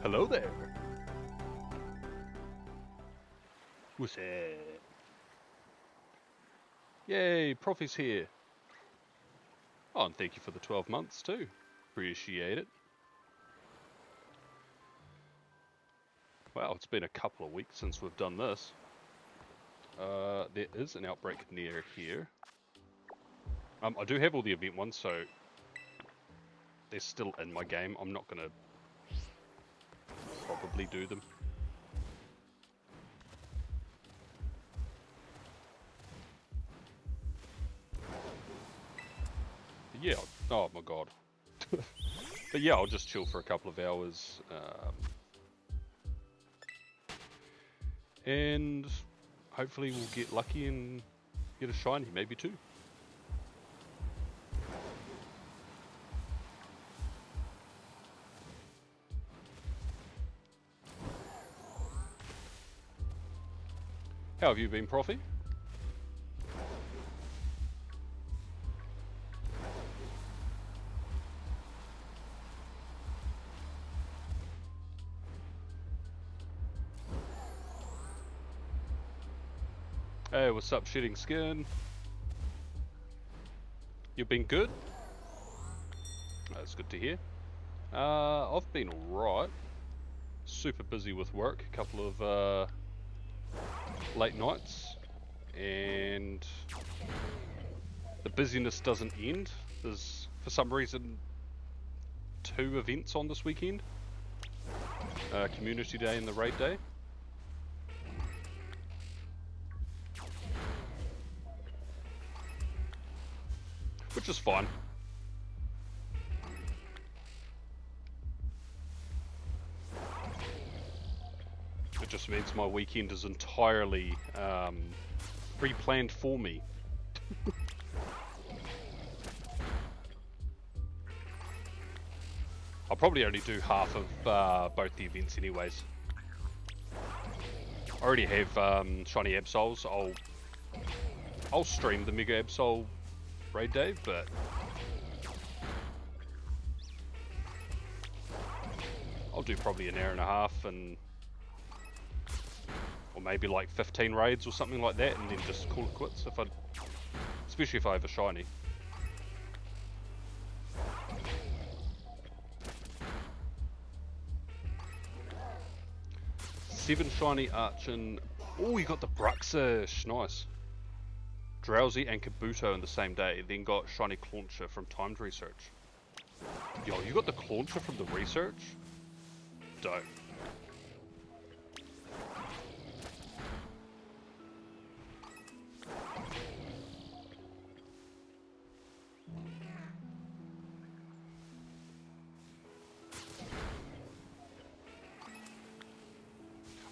Hello there. What's it? Yay, Profi's here. Oh, and thank you for the 12 months too. Appreciate it. Wow, it's been a couple of weeks since we've done this. There is an outbreak near here. I do have all the event ones, so they're still in my game. I'm not gonna probably do them. Yeah, oh my god. But yeah, I'll just chill for a couple of hours. And hopefully we'll get lucky and get a shiny, maybe two. How have you been, Profi? Hey, what's up, Shedding Skin? You've been good? That's good to hear. I've been alright. Super busy with work, a couple of late nights, and the busyness doesn't end. There's, for some reason, 2 events on this weekend. Community Day and the Raid Day. Which is fine. It just means my weekend is entirely pre-planned for me. I'll probably only do half of both the events anyways. I already have Shiny Absols. I'll stream the Mega Absol Raid Day, but I'll do probably an hour and a half, and or maybe like 15 raids or something like that, and then just call it quits especially if I have a shiny. Seven shiny Archon. Oh, you got the Bruxish, nice. Drowsy and Kabuto in the same day, then got Shiny Clauncher from Timed Research. Yo, you got the Clauncher from the research? Dope.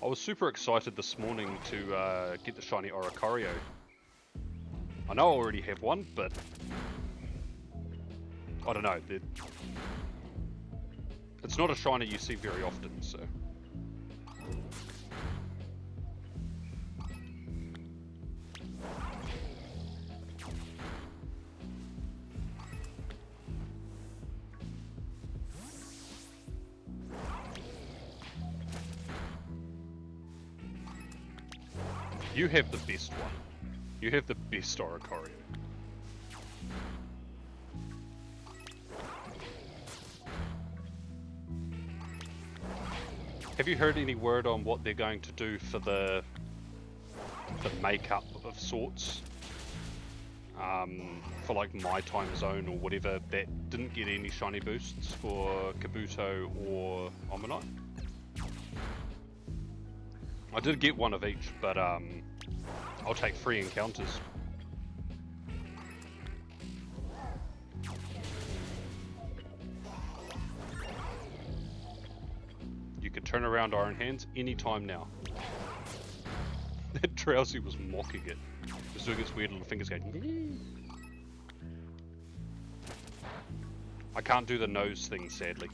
I was super excited this morning to get the Shiny Oricorio. I know I already have one, but I don't know. It's not a shiny you see very often, so. You have the best one. You have the best Oricorio. Have you heard any word on what they're going to do for the makeup of sorts? For like my time zone or whatever, that didn't get any shiny boosts for Kabuto or Omanite. I did get one of each, but I'll take 3 encounters. You can turn around Iron Hands anytime now. That Drowsy was mocking it. It was doing its weird little fingers going. I can't do the nose thing, sadly.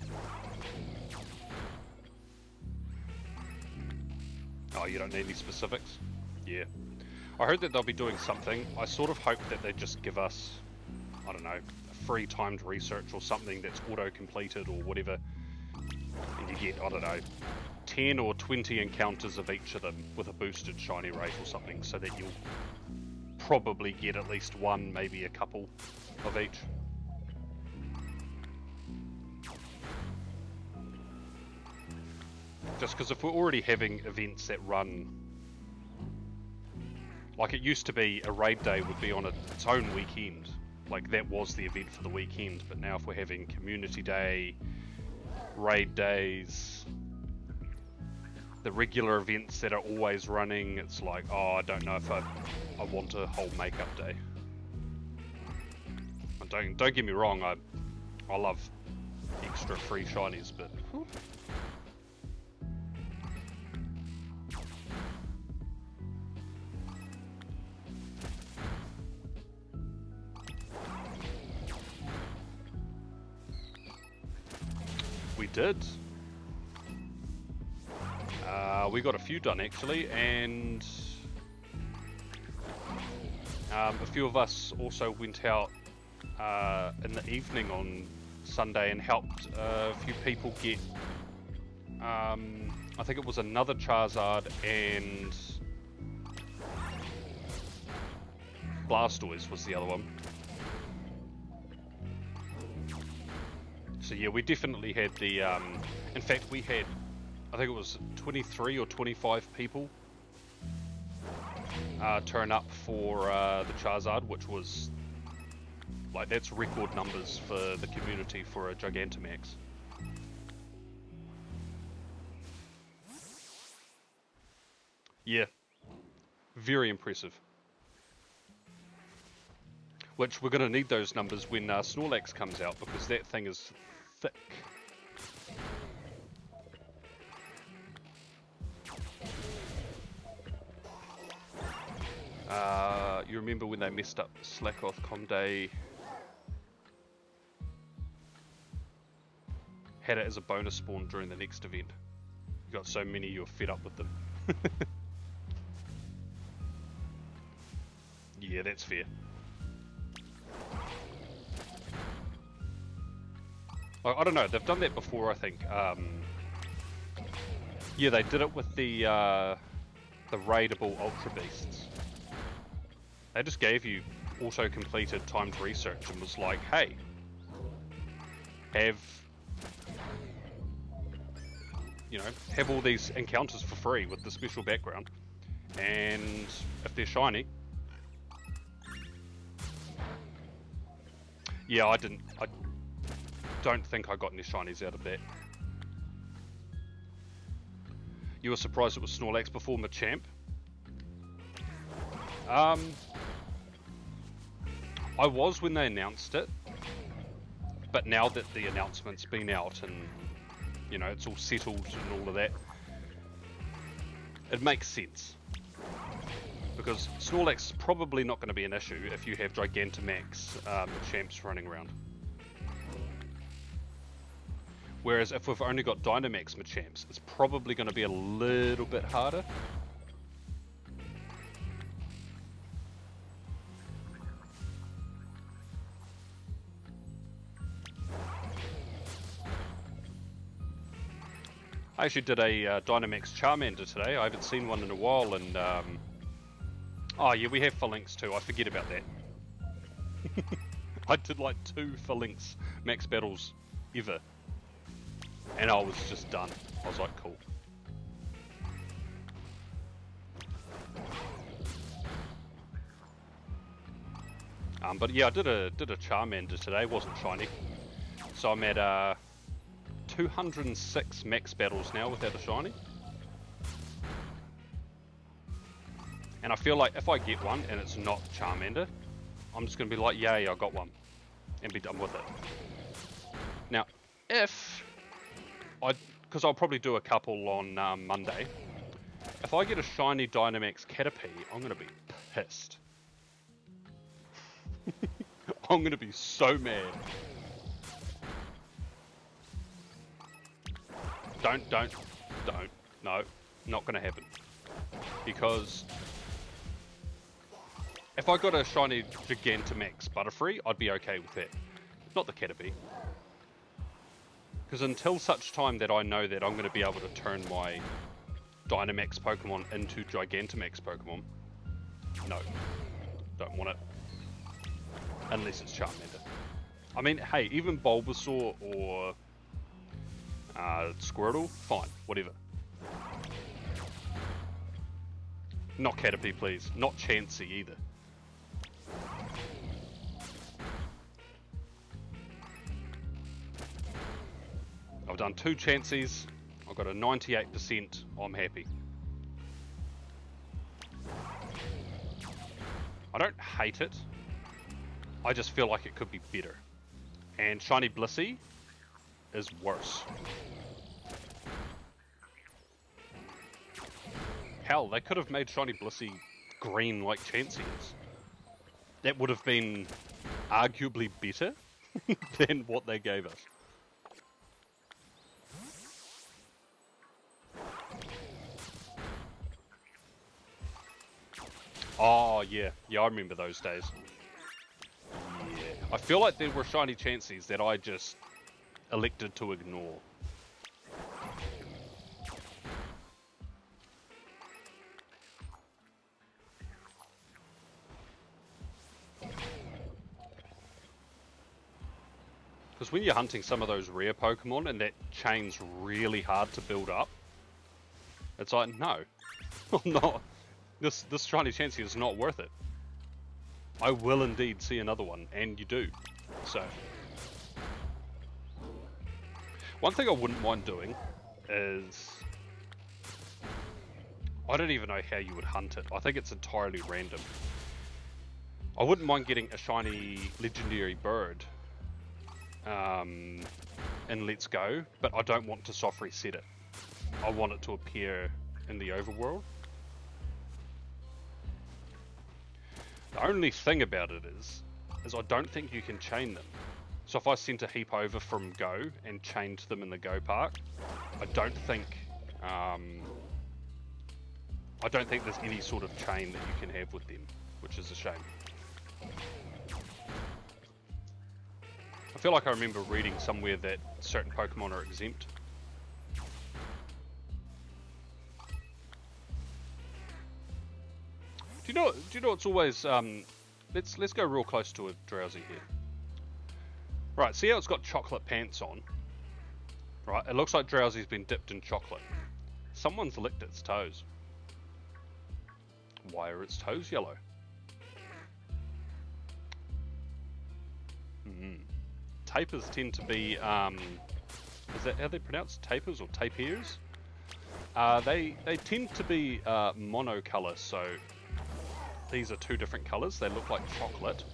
Oh, you don't need any specifics? Yeah. I heard that they'll be doing something. I sort of hope that they just give us, I don't know, a free timed research or something that's auto-completed or whatever. and you get, I don't know, 10 or 20 encounters of each of them with a boosted shiny rate or something, so that you'll probably get at least one, maybe a couple of each. Just because if we're already having events that run, like it used to be, a raid day would be on its own weekend, like that was the event for the weekend, but now if we're having community day, raid days, the regular events that are always running, it's like, oh, I don't know if I want a whole makeup day. And don't get me wrong, I love extra free shinies, but whew. We did. We got a few done actually, and a few of us also went out in the evening on Sunday and helped a few people get, I think it was another Charizard and Blastoise was the other one. So yeah, we definitely had the, in fact we had, I think it was 23 or 25 people turn up for the Charizard, which was, like, that's record numbers for the community for a Gigantamax. Yeah, very impressive. Which we're going to need those numbers when Snorlax comes out, because that thing is thick. You remember when they messed up Slakoth Comday? Had it as a bonus spawn during the next event. You got so many you were fed up with them. Yeah, that's fair. I don't know, they've done that before, I think. Yeah, they did it with the raidable Ultra Beasts. They just gave you auto-completed timed research and was like, hey, have all these encounters for free with the special background, and if they're shiny. Yeah, I don't think I got any shinies out of that. You were surprised it was Snorlax before Machamp? I was when they announced it, but now that the announcement's been out and, you know, it's all settled and all of that, it makes sense. Because Snorlax is probably not going to be an issue if you have Gigantamax Machamps running around. Whereas if we've only got Dynamax Machamps, it's probably going to be a little bit harder. I actually did a Dynamax Charmander today. I haven't seen one in a while, and oh yeah, we have Phalanx too. I forget about that. I did like 2 Phalanx max battles ever, and I was just done. I was like, cool. But yeah, I did a Charmander today. It wasn't shiny, so I'm at 206 max battles now without a shiny. And I feel like if I get one and it's not Charmander, I'm just going to be like, yay, I got one, and be done with it. Now, because I'll probably do a couple on Monday, if I get a shiny Dynamax Caterpie, I'm going to be pissed. I'm going to be so mad. No, not gonna happen. Because if I got a shiny Gigantamax Butterfree, I'd be okay with that. Not the Caterpie. Because until such time that I know that I'm going to be able to turn my Dynamax Pokemon into Gigantamax Pokemon, no, don't want it. Unless it's Charmander. I mean, hey, even Bulbasaur or Squirtle, fine, whatever. Not Caterpie, please. Not Chansey either. I've done 2 Chanseys. I've got a 98%. I'm happy. I don't hate it. I just feel like it could be better. And Shiny Blissey is worse. Hell, they could have made Shiny Blissey green like Chansey is. That would have been arguably better than what they gave us. Oh, yeah. Yeah, I remember those days. Yeah. I feel like there were Shiny Chanseys that I just elected to ignore. Because when you're hunting some of those rare Pokemon and that chain's really hard to build up, it's like, no, I'm not. This Shiny Chansey is not worth it. I will indeed see another one, and you do. So, one thing I wouldn't mind doing is, I don't even know how you would hunt it. I think it's entirely random. I wouldn't mind getting a shiny legendary bird in Let's Go, but I don't want to soft reset it. I want it to appear in the overworld. The only thing about it is I don't think you can chain them. So if I sent a heap over from Go and chained them in the Go Park, I don't think there's any sort of chain that you can have with them, which is a shame. I feel like I remember reading somewhere that certain Pokemon are exempt. Do you know it's always let's go real close to a Drowsy here. Right, see how it's got chocolate pants on? Right, it looks like Drowsy's been dipped in chocolate. Someone's licked its toes. Why are its toes yellow? Tapers tend to be is that how they pronounce tapers or tapirs? They tend to be monocolour, so these are 2 different colours. They look like chocolate.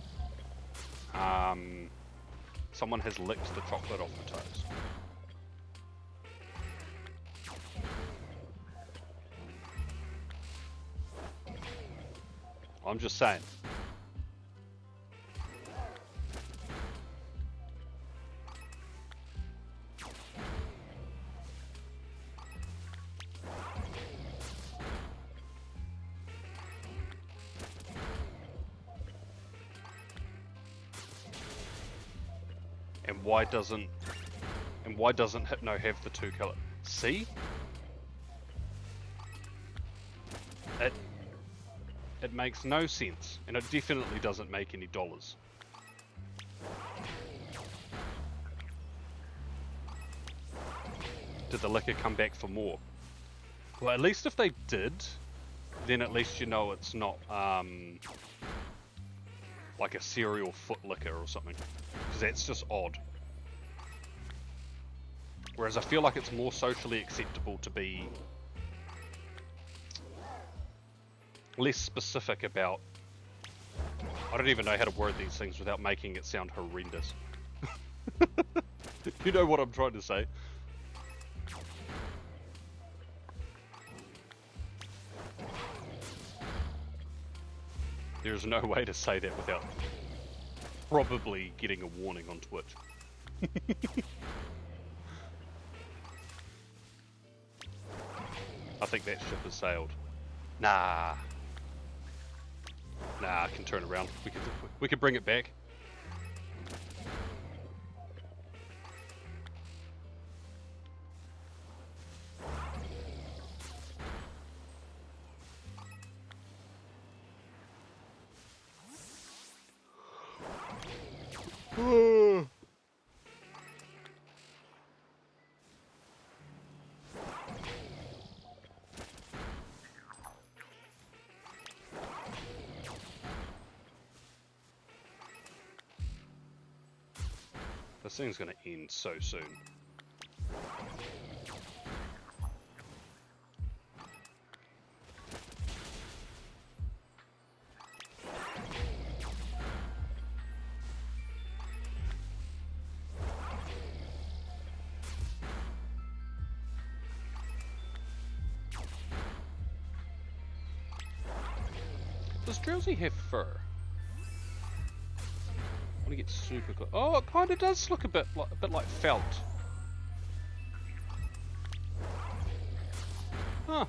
Someone has licked the chocolate off the toes. I'm just saying. And why doesn't Hypno have the 2 colour? See? It makes no sense, and it definitely doesn't make any dollars. Did the liquor come back for more? Well, at least if they did, then at least you know it's not like a cereal foot liquor or something, because that's just odd. Whereas I feel like it's more socially acceptable to be less specific about, I don't even know how to word these things without making it sound horrendous. You know what I'm trying to say? There's no way to say that without probably getting a warning on Twitch. I think that ship has sailed. Nah, I can turn around. We can bring it back. This thing's gonna end so soon. Does Drowsy have fur? I want to get super close. Oh, it kind of does look a bit like felt. Huh.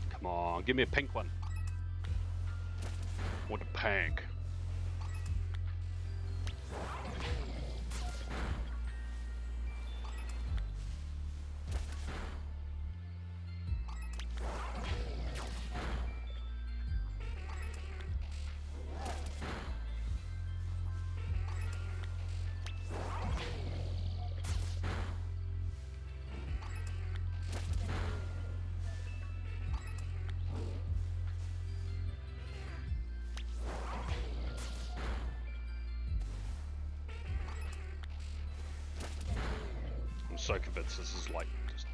Come on, give me a pink one. Want a pink. So convinced this is like,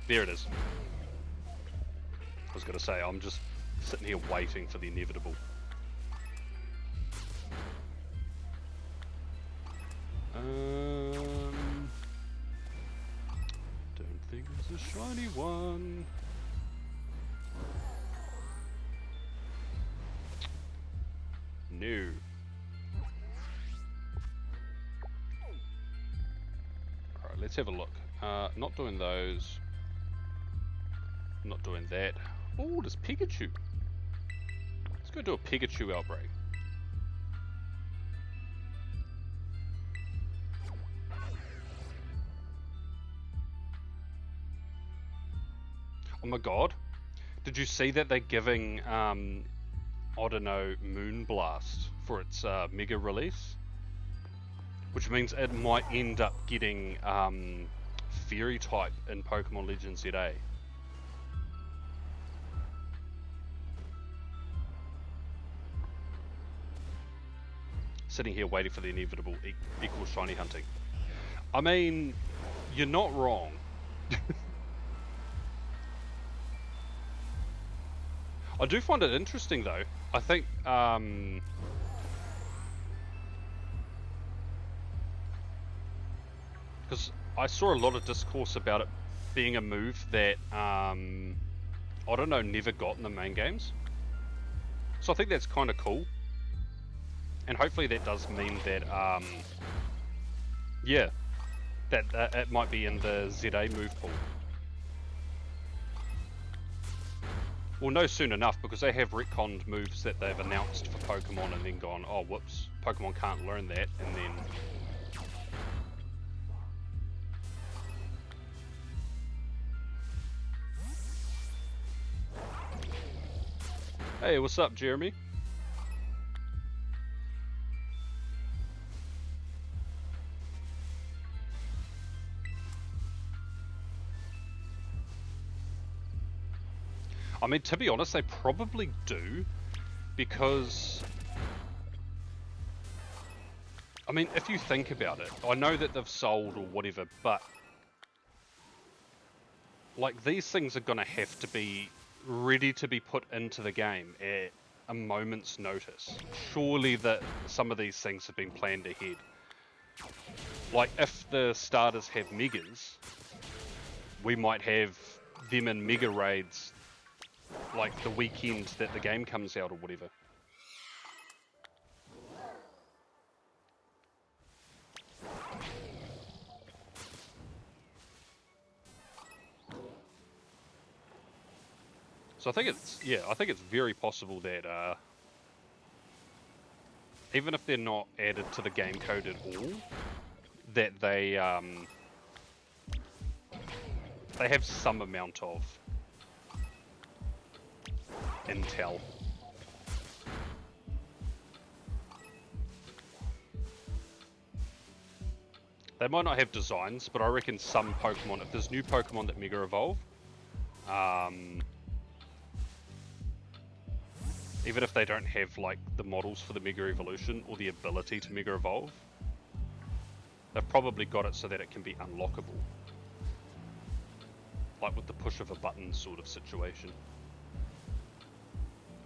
there it is. I was gonna say, I'm just sitting here waiting for the inevitable. Don't think it's a shiny one. No. Alright, let's have a look. Not doing those. Not doing that. Oh, there's Pikachu. Let's go do a Pikachu outbreak. Oh my god. Did you see that they're giving, I don't know, Moonblast for its mega release? Which means it might end up getting Fairy type in Pokemon Legends ZA. Sitting here waiting for the inevitable equal shiny hunting. I mean, you're not wrong. I do find it interesting though. I think because I saw a lot of discourse about it being a move that I don't know, never got in the main games. So I think that's kind of cool. And hopefully that does mean that yeah, that it might be in the ZA move pool. Well, no soon enough, because they have retconned moves that they've announced for Pokemon and then gone, oh whoops, Pokemon can't learn that, and then... Hey, what's up, Jeremy? I mean, to be honest, they probably do, because... I mean, if you think about it, I know that they've sold or whatever, but... like, these things are going to have to be ready to be put into the game at a moment's notice. Surely that some of these things have been planned ahead. Like, if the starters have megas, we might have them in mega raids like the weekend that the game comes out or whatever. So I think it's, yeah, I think it's very possible that even if they're not added to the game code at all, that they have some amount of intel. They might not have designs, but I reckon some Pokemon, if there's new Pokemon that Mega Evolve, even if they don't have like the models for the Mega Evolution or the ability to Mega Evolve, they've probably got it so that it can be unlockable. Like with the push of a button sort of situation.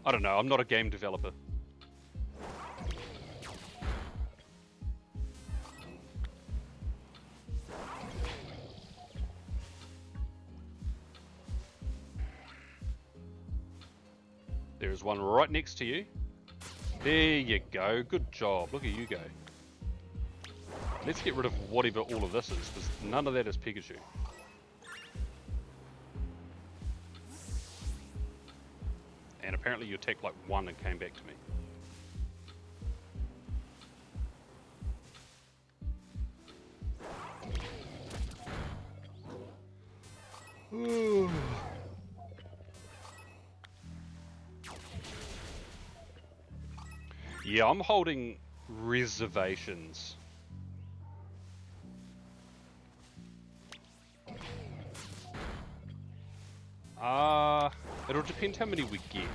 I don't know, I'm not a game developer. There's one right next to you. There you go, good job, look at you go. Let's get rid of whatever all of this is, because none of that is Pikachu. And apparently you attacked like one and came back to me. Yeah, I'm holding reservations. It'll depend how many we get.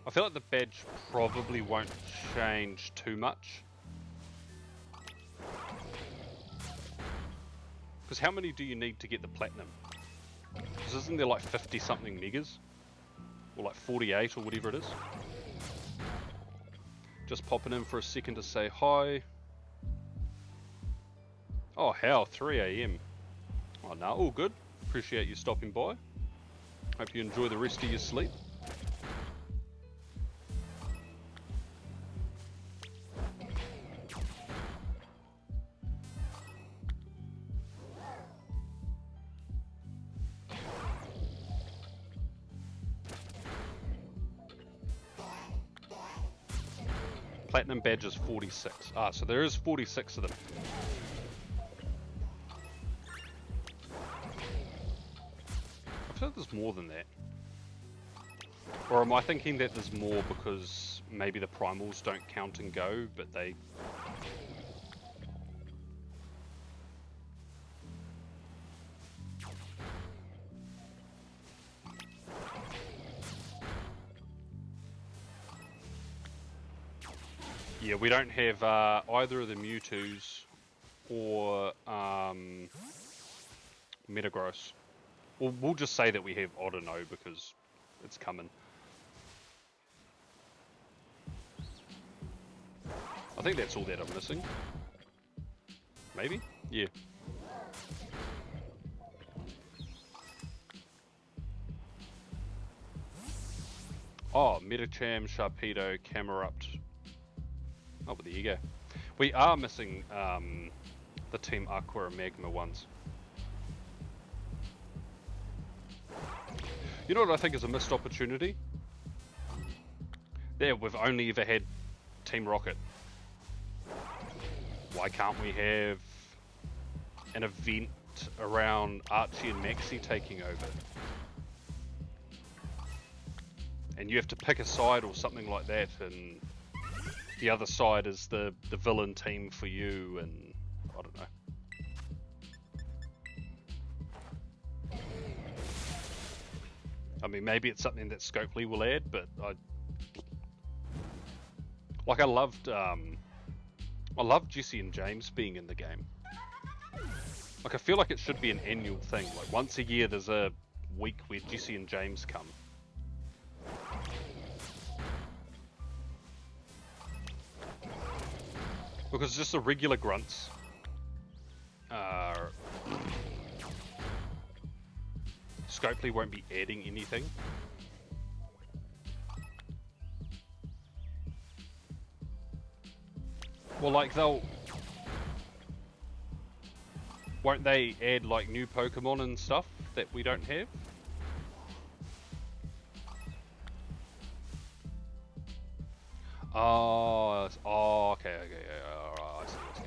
I feel like the badge probably won't change too much. Because how many do you need to get the platinum? Because isn't there like 50 something megas? Or like 48 or whatever it is? Just popping in for a second to say hi. Oh, how? 3 AM. Oh, no, all good. Appreciate you stopping by. Hope you enjoy the rest of your sleep. Platinum badge is 46. Ah, so there is 46 of them. I feel like there's more than that. Or am I thinking that there's more because maybe the primals don't count and go, but they... Yeah, we don't have either of the Mewtwo's or Metagross. We'll just say that we have Oddino because it's coming. I think that's all that I'm missing. Maybe? Yeah. Oh, Metacham, Sharpedo, Camerupt. Oh, but there you go. We are missing the Team Aqua and Magma ones. You know what I think is a missed opportunity? There, we've only ever had Team Rocket. Why can't we have an event around Archie and Maxie taking over? And you have to pick a side or something like that, and the other side is the villain team for you, and I don't know. I mean, maybe it's something that Scopely will add, but I loved Jesse and James being in the game. Like, I feel like it should be an annual thing. Like, once a year there's a week where Jesse and James come. Because just the regular grunts Scopely won't be adding anything. Well, like won't they add like new Pokemon and stuff that we don't have? Oh, okay, I see, I see.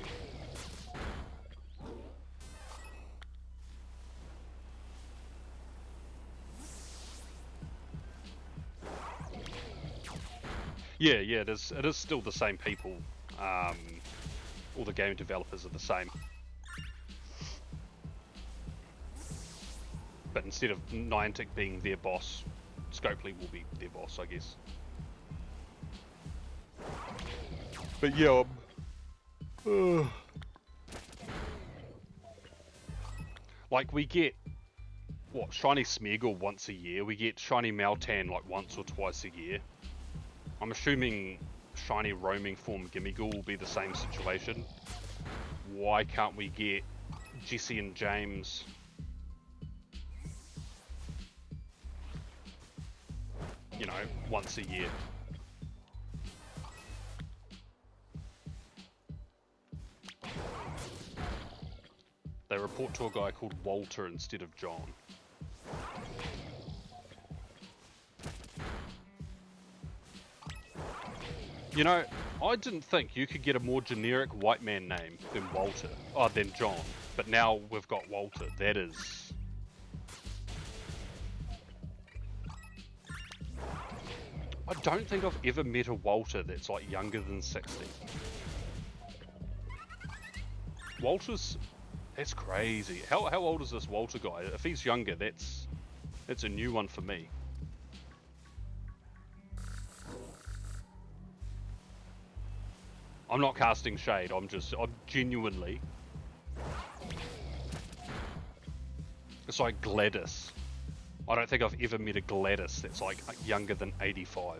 Yeah, it is still the same people. All the game developers are the same. But instead of Niantic being their boss, Scopely will be their boss, I guess. But yeah, like we get what, shiny Smeagol once a year. We get shiny Meltan like once or twice a year. I'm assuming shiny roaming form Gimmighoul will be the same situation. Why can't we get Jesse and James? You know, once a year. They report to a guy called Walter instead of John. You know, I didn't think you could get a more generic white man name than Walter. Oh, than John. But now we've got Walter. That is... I don't think I've ever met a Walter that's like younger than 60. Walter's... That's crazy. How old is this Walter guy? If he's younger, that's a new one for me. I'm not casting shade, I'm genuinely... It's like Gladys. I don't think I've ever met a Gladys that's like younger than 85.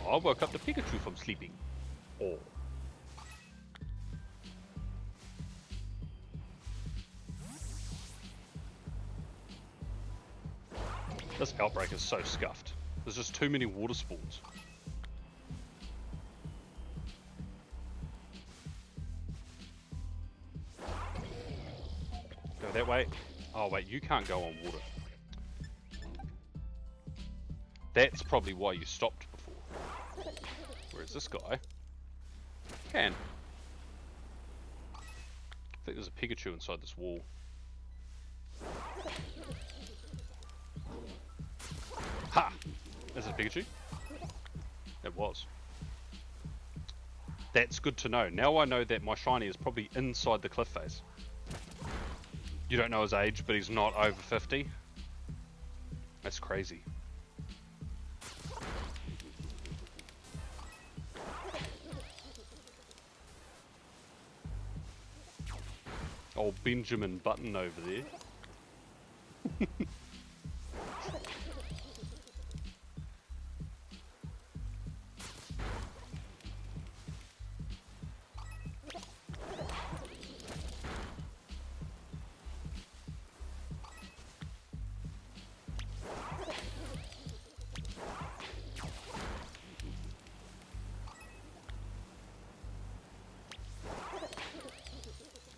I woke up the Pikachu from sleeping. Oh. This outbreak is so scuffed. There's just too many water spawns. Go that way. Oh wait, you can't go on water. That's probably why you stopped before. Whereas this guy can. I think there's a Pikachu inside this wall. Ha! Is it a Pikachu? It was. That's good to know. Now I know that my shiny is probably inside the cliff face. You don't know his age, but he's not over 50. That's crazy. Old Benjamin Button over there.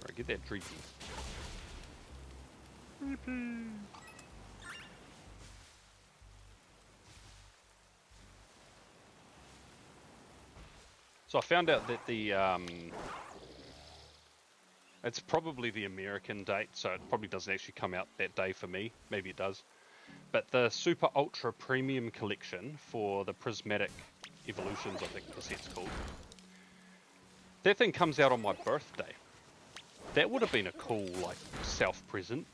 Alright, get that Dreepy. So I found out that the it's probably the American date, so it probably doesn't actually come out that day for me. Maybe it does. But the Super Ultra Premium Collection for the Prismatic Evolutions, I think the set's called. That thing comes out on my birthday. That would have been a cool, like, self-present.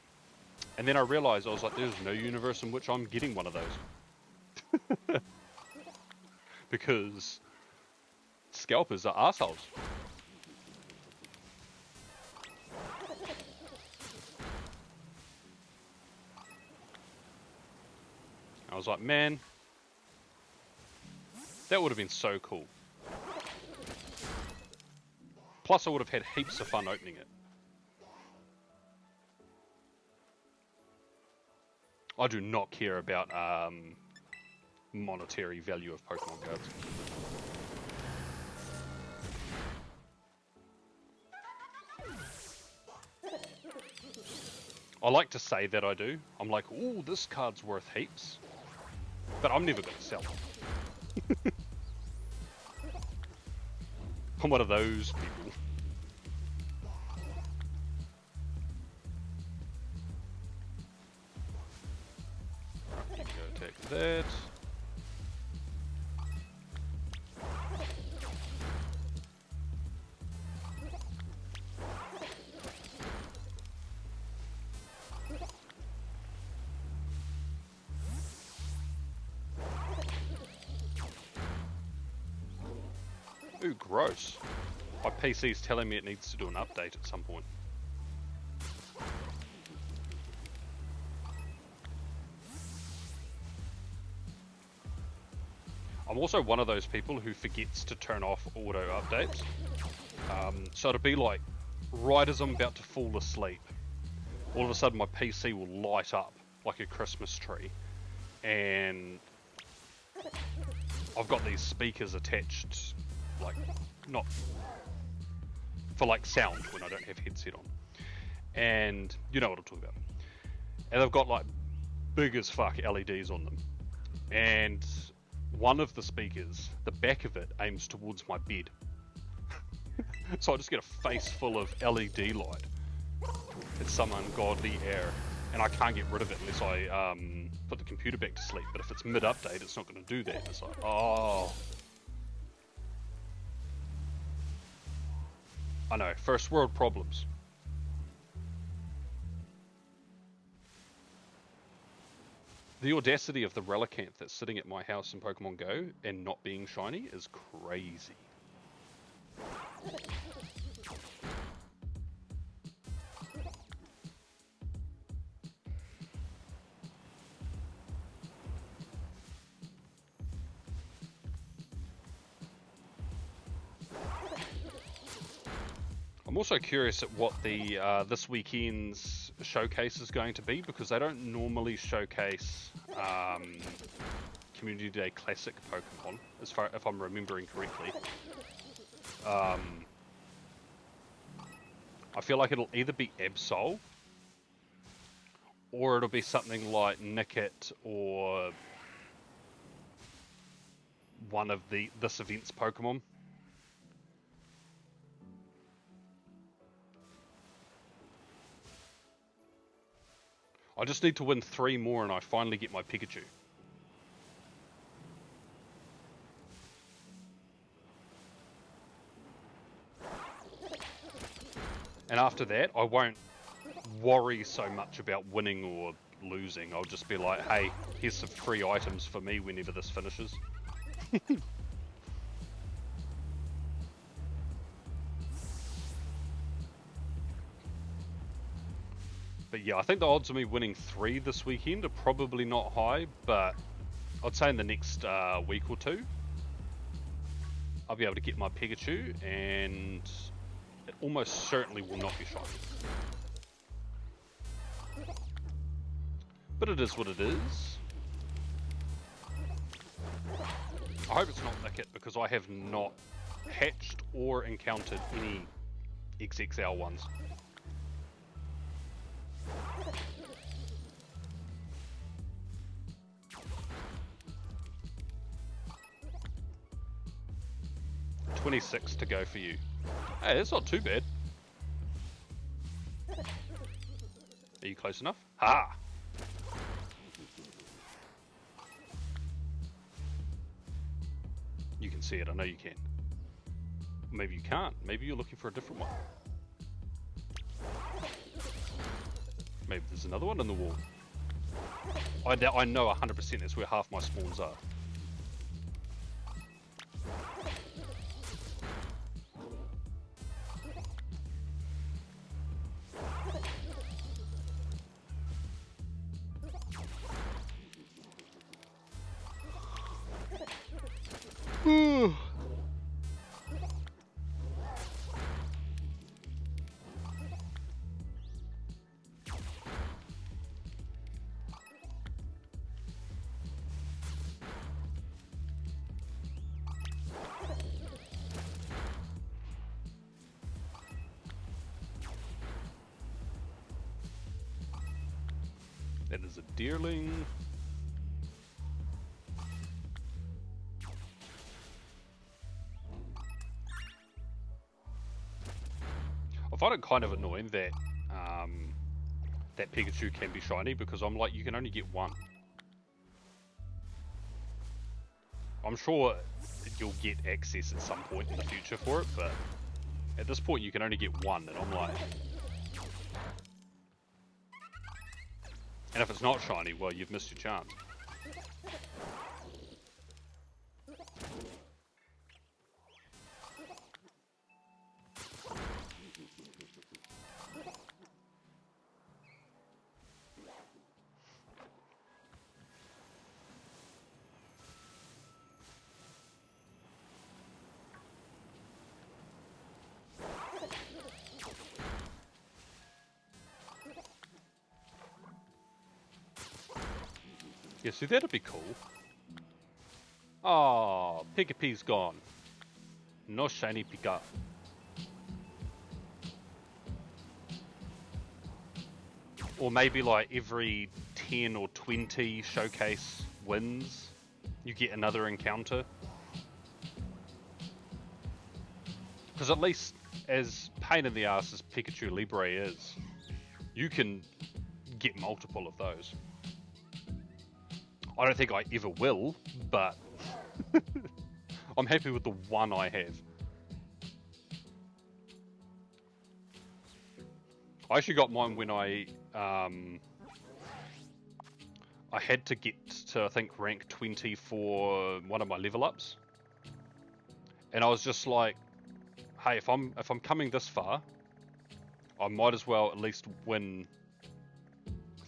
And then I realised, I was like, there's no universe in which I'm getting one of those. Because scalpers are assholes. I was like, man, that would have been so cool. Plus, I would have had heaps of fun opening it. I do not care about monetary value of Pokemon cards. I like to say that I do. I'm like, ooh, this card's worth heaps. But I'm never going to sell it. I'm one of those people. You can go attack that. Ooh, gross. My PC's telling me it needs to do an update at some point. I'm also one of those people who forgets to turn off auto updates. So it'll be like, right as I'm about to fall asleep, all of a sudden my PC will light up like a Christmas tree. And I've got these speakers attached, like, not for like sound when I don't have headset on. And you know what I'm talking about. And they've got like big as fuck LEDs on them. And one of the speakers, the back of it aims towards my bed. So I just get a face full of LED light. It's some ungodly air. And I can't get rid of it unless I put the computer back to sleep. But if it's mid-update, it's not going to do that. It's like, oh. I know, first world problems. The audacity of the Relicanth that's sitting at my house in Pokemon Go and not being shiny is crazy. I'm also curious at what the this weekend's showcase is going to be, because they don't normally showcase Community Day Classic Pokemon, if I'm remembering correctly. I feel like it'll either be Absol, or it'll be something like Nickit, or one of this event's Pokemon. I just need to win 3 more and I finally get my Pikachu. And after that, I won't worry so much about winning or losing. I'll just be like, hey, here's some free items for me whenever this finishes. But yeah, I think the odds of me winning 3 this weekend are probably not high, but I'd say in the next week or 2, I'll be able to get my Pikachu, and it almost certainly will not be shiny. But it is what it is. I hope it's not Nickit, because I have not hatched or encountered any XXL ones. $26 to go for you. Hey, that's not too bad. Are you close enough? Ha! You can see it, I know you can. Maybe you can't. Maybe you're looking for a different one. Maybe there's another one on the wall. I know 100% that's where half my spawns are. And there's a deerling. I find it kind of annoying that that Pikachu can be shiny, because I'm like, you can only get one. I'm sure you'll get access at some point in the future for it, but at this point you can only get one, and I'm like... And if it's not shiny, well, you've missed your chance. Yeah, see, that'd be cool. Oh, Pikapi's gone. No shiny Pika. Or maybe like every 10 or 20 showcase wins, you get another encounter. Because at least, as pain in the ass as Pikachu Libre is, you can get multiple of those. I don't think I ever will, but I'm happy with the one I have. I actually got mine when I had to get to, I think, rank 20 for one of my level ups, and I was just like, hey, if I'm coming this far, I might as well at least win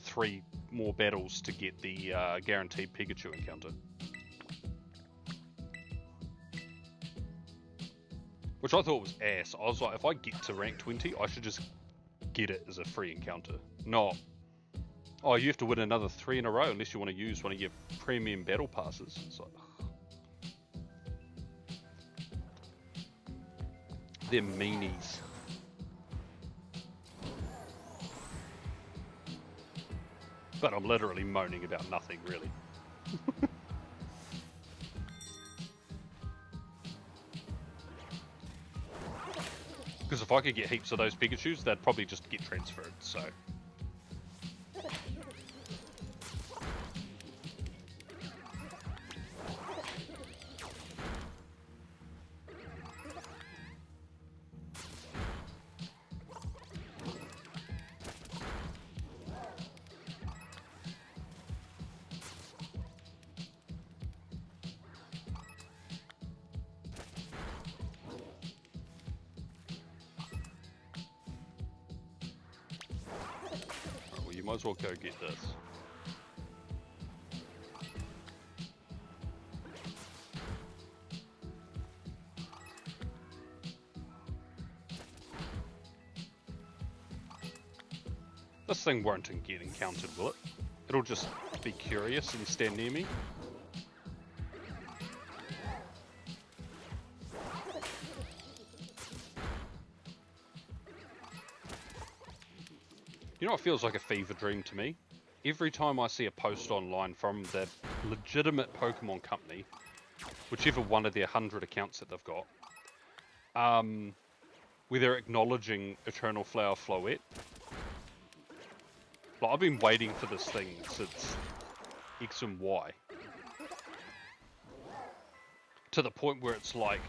3 more battles to get the guaranteed Pikachu encounter. Which I thought was ass. I was like, if I get to rank 20, I should just get it as a free encounter. Not, oh, you have to win another 3 in a row unless you want to use one of your premium battle passes. It's like, they're meanies. But I'm literally moaning about nothing, really. Because if I could get heaps of those Pikachus, they'd probably just get transferred, so... Might as well go get this. This thing won't get encountered, will it? It'll just be curious and stand near me. You know what feels like a fever dream to me? Every time I see a post online from the legitimate Pokemon company, whichever one of their 100 accounts that they've got, where they're acknowledging Eternal Flower Floette. Like, I've been waiting for this thing since X and Y. To the point where it's like,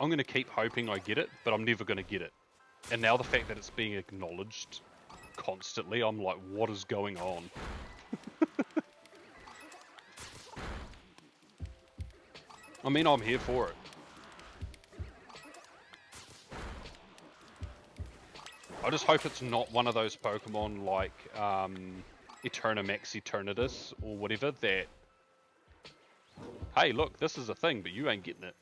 I'm going to keep hoping I get it, but I'm never going to get it. And now the fact that it's being acknowledged constantly, I'm like, what is going on? I mean, I'm here for it. I just hope it's not one of those Pokemon like Eternamax Eternatus or whatever that, hey look, this is a thing, but you ain't getting it.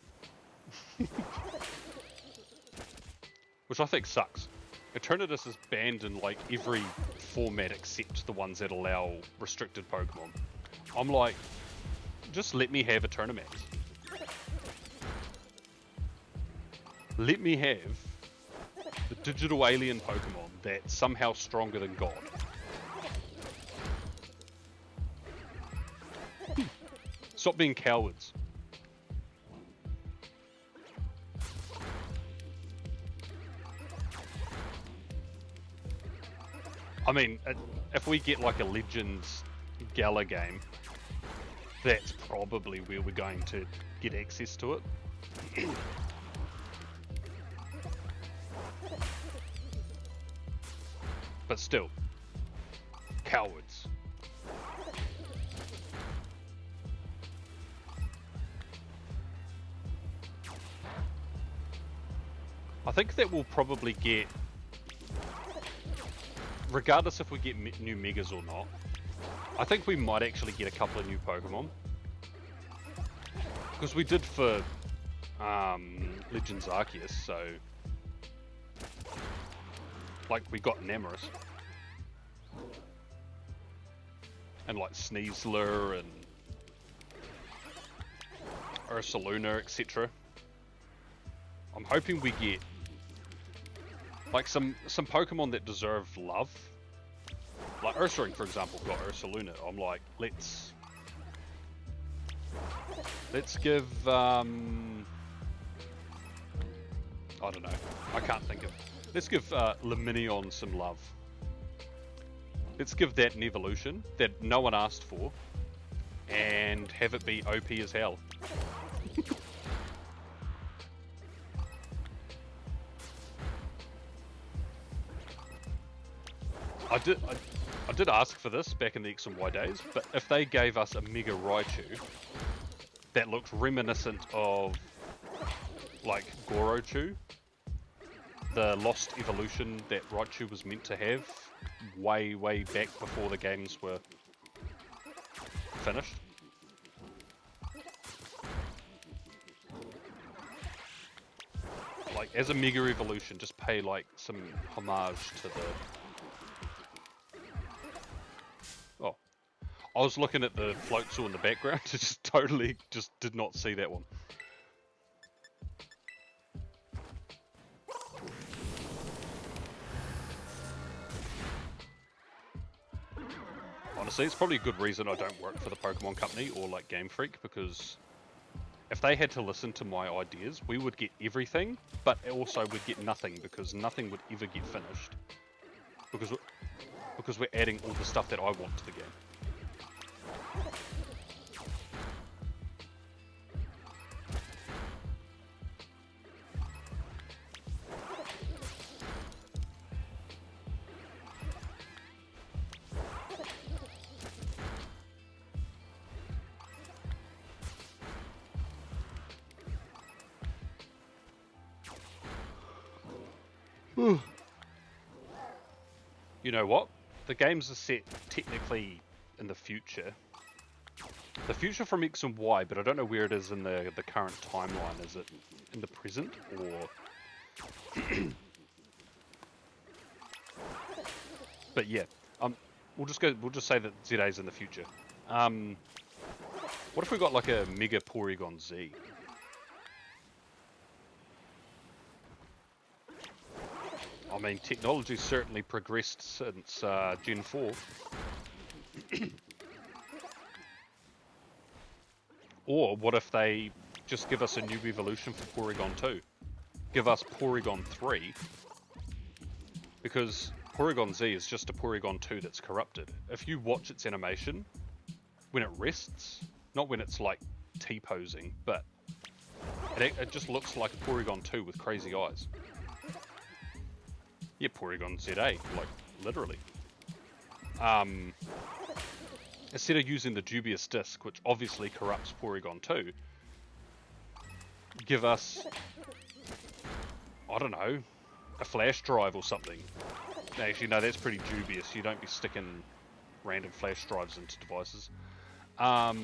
Which I think sucks. Eternatus is banned in like every format except the ones that allow restricted Pokemon. I'm like, just let me have Eternamax. Let me have the digital alien Pokemon that's somehow stronger than God. Stop being cowards. I mean, if we get like a Legends Gala game, that's probably where we're going to get access to it. But still, cowards. I think that we'll probably get, regardless if we get new Megas or not, I think we might actually get a couple of new Pokemon. Because we did for Legends Arceus, so... Like, we got Namorous. And like Sneasler and Ursaluna, etc. I'm hoping we get like some Pokemon that deserve love. Like Ursaring, for example, got Ursaluna. I'm like, let's give I don't know. I can't think of. Let's give Luminion some love. Let's give that an evolution that no one asked for, and have it be OP as hell. I did ask for this back in the X and Y days, but if they gave us a Mega Raichu that looked reminiscent of like Gorochu, the lost evolution that Raichu was meant to have way back before the games were finished. Like as a Mega Evolution, just pay like some homage to the... Oh, I was looking at the Floatzel in the background, just totally just did not see that one. Honestly, it's probably a good reason I don't work for the Pokemon Company or like Game Freak, because if they had to listen to my ideas, we would get everything, but also we'd get nothing, because nothing would ever get finished. Because we're adding all the stuff that I want to the game. You know what? The games are set technically in the future. The future from X and Y, but I don't know where it is in the current timeline. Is it in the present or? But yeah, we'll just say that ZA is in the future. What if we got like a Mega Porygon Z? I mean, technology's certainly progressed since Gen 4. Or what if they just give us a new evolution for Porygon 2? Give us Porygon 3. Because Porygon Z is just a Porygon 2 that's corrupted. If you watch its animation, when it rests, not when it's like T-posing, but it just looks like a Porygon 2 with crazy eyes. Yeah, Porygon ZA, like, literally. Instead of using the dubious disc, which obviously corrupts Porygon 2, give us, I don't know, a flash drive or something. Actually, no, that's pretty dubious. You don't be sticking random flash drives into devices. I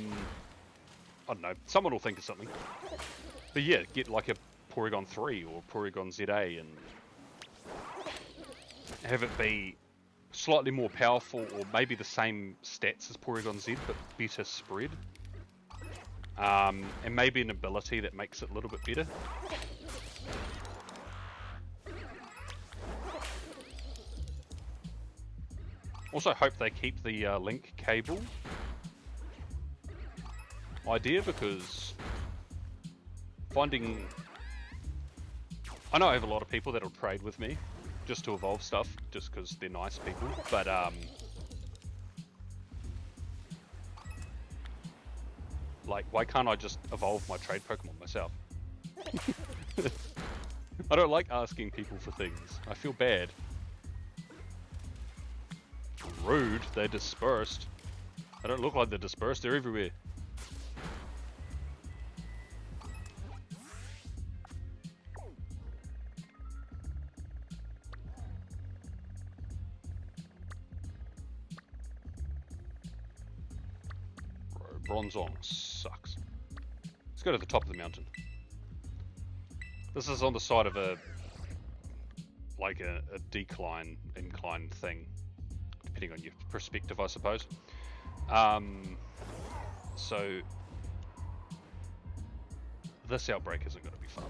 don't know, someone will think of something. But yeah, get like a Porygon 3 or Porygon ZA and have it be slightly more powerful, or maybe the same stats as Porygon Z, but better spread. And maybe an ability that makes it a little bit better. Also hope they keep the link cable idea because finding... I know I have a lot of people that'll trade with me just to evolve stuff, just because they're nice people, but like, why can't I just evolve my trade Pokemon myself? I don't like asking people for things. I feel bad. Rude, they're dispersed. I don't look like they're dispersed, they're everywhere. Bronzong sucks. Let's go to the top of the mountain. This is on the side of a incline thing, depending on your perspective, I suppose. So this outbreak isn't going to be fun.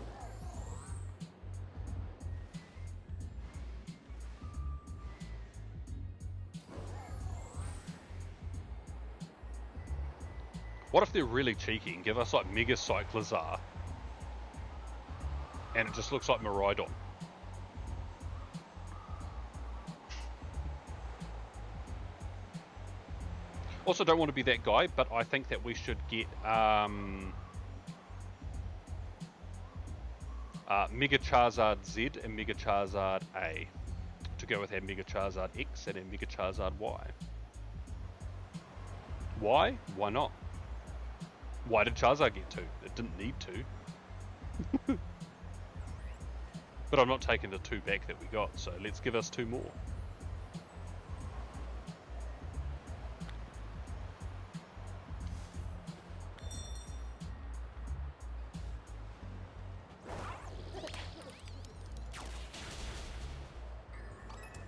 What if they're really cheeky and give us like Mega Cyclizar and it just looks like Miraidon? Also, don't want to be that guy, but I think that we should get Mega Charizard Z and Mega Charizard A to go with our Mega Charizard X and our Mega Charizard Y. Why? Why not? Why did Charizard get 2? It didn't need to. But I'm not taking the 2 back that we got, so let's give us 2 more.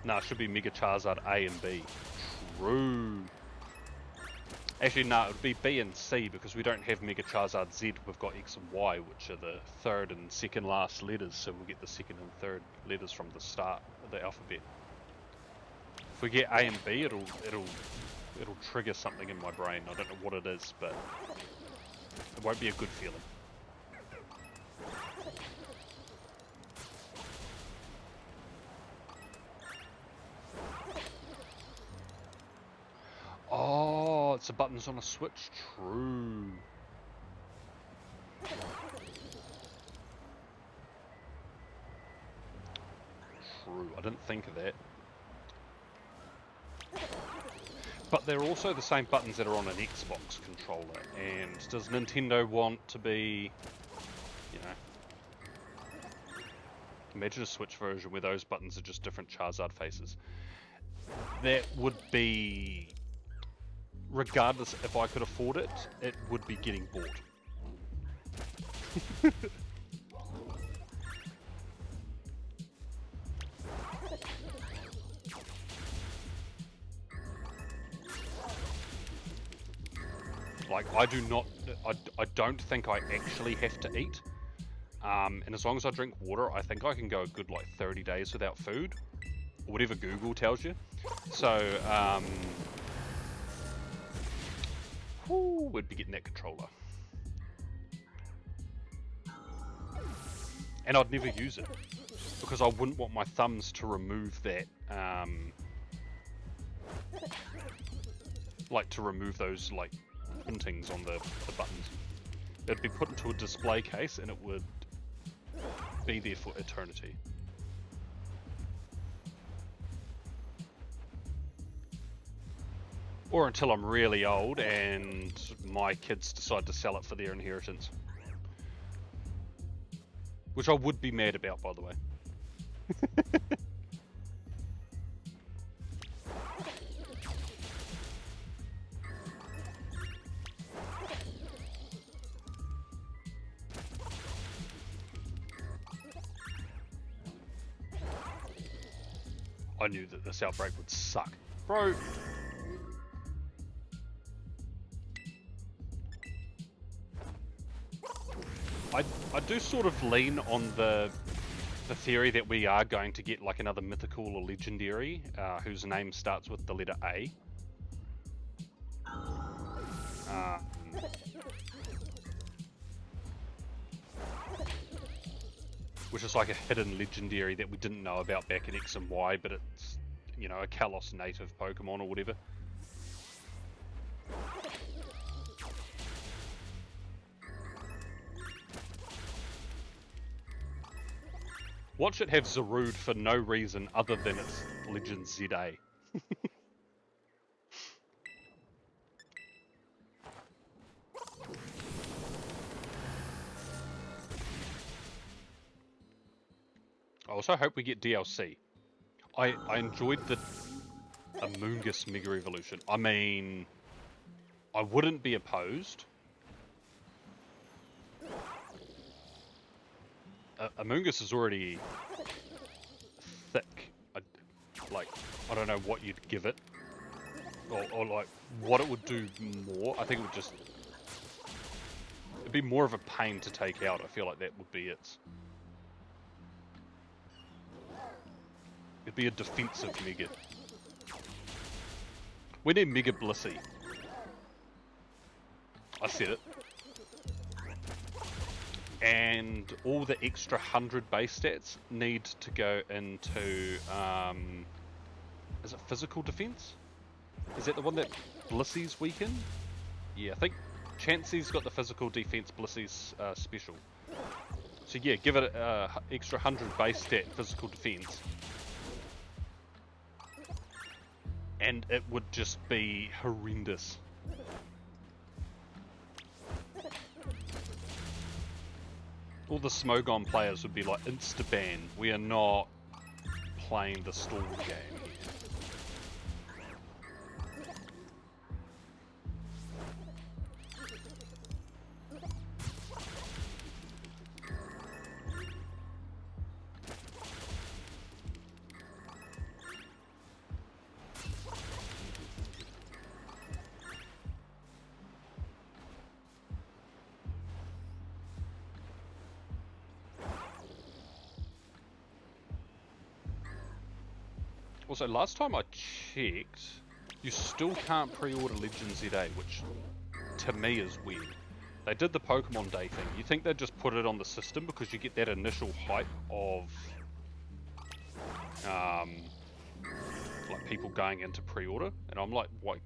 Nah, it should be Mega Charizard A and B. True. Actually, no, it would be B and C because we don't have Mega Charizard Z. We've got X and Y, which are the third and second last letters, so we'll get the second and third letters from the start of the alphabet. If we get A and B, it'll trigger something in my brain. I don't know what it is, but it won't be a good feeling. Oh, it's the buttons on a Switch. True. True. I didn't think of that. But they're also the same buttons that are on an Xbox controller. And does Nintendo want to be, you know... Imagine a Switch version where those buttons are just different Charizard faces. That would be... Regardless if I could afford it, it would be getting bought. Like, I do not, I don't think I actually have to eat. And as long as I drink water, I think I can go a good like 30 days without food. Or whatever Google tells you. So, we'd be getting that controller. And I'd never use it. Because I wouldn't want my thumbs to remove that, like to remove those like printings on the buttons. It'd be put into a display case and it would be there for eternity. Or until I'm really old and my kids decide to sell it for their inheritance. Which I would be mad about, by the way. I knew that this outbreak would suck. Bro! I do sort of lean on the theory that we are going to get like another mythical or legendary whose name starts with the letter A. which is like a hidden legendary that we didn't know about back in X and Y, but it's, you know, a Kalos native Pokemon or whatever. Watch it have Zarude for no reason other than its Legend ZA. I also hope we get DLC. I enjoyed the Amoonguss Mega Evolution. I mean, I wouldn't be opposed. Amoonguss is already thick. I don't know what you'd give it. Or like, what it would do more. I think it would just... It'd be more of a pain to take out. I feel like that would be its... It'd be a defensive Mega. We need Mega Blissey. I said it. And all the extra 100 base stats need to go into, is it physical defense? Is that the one that Blissey's weaken? Yeah, I think Chansey's got the physical defense, Blissey's special. So yeah, give it extra 100 base stat physical defense. And it would just be horrendous. All the Smogon players would be like, insta-ban. We are not playing the stall game here. Also, last time I checked, you still can't pre-order Legend ZA, which to me is weird. They did the Pokemon Day thing. You think they'd just put it on the system because you get that initial hype of like people going into pre-order, and I'm like, what?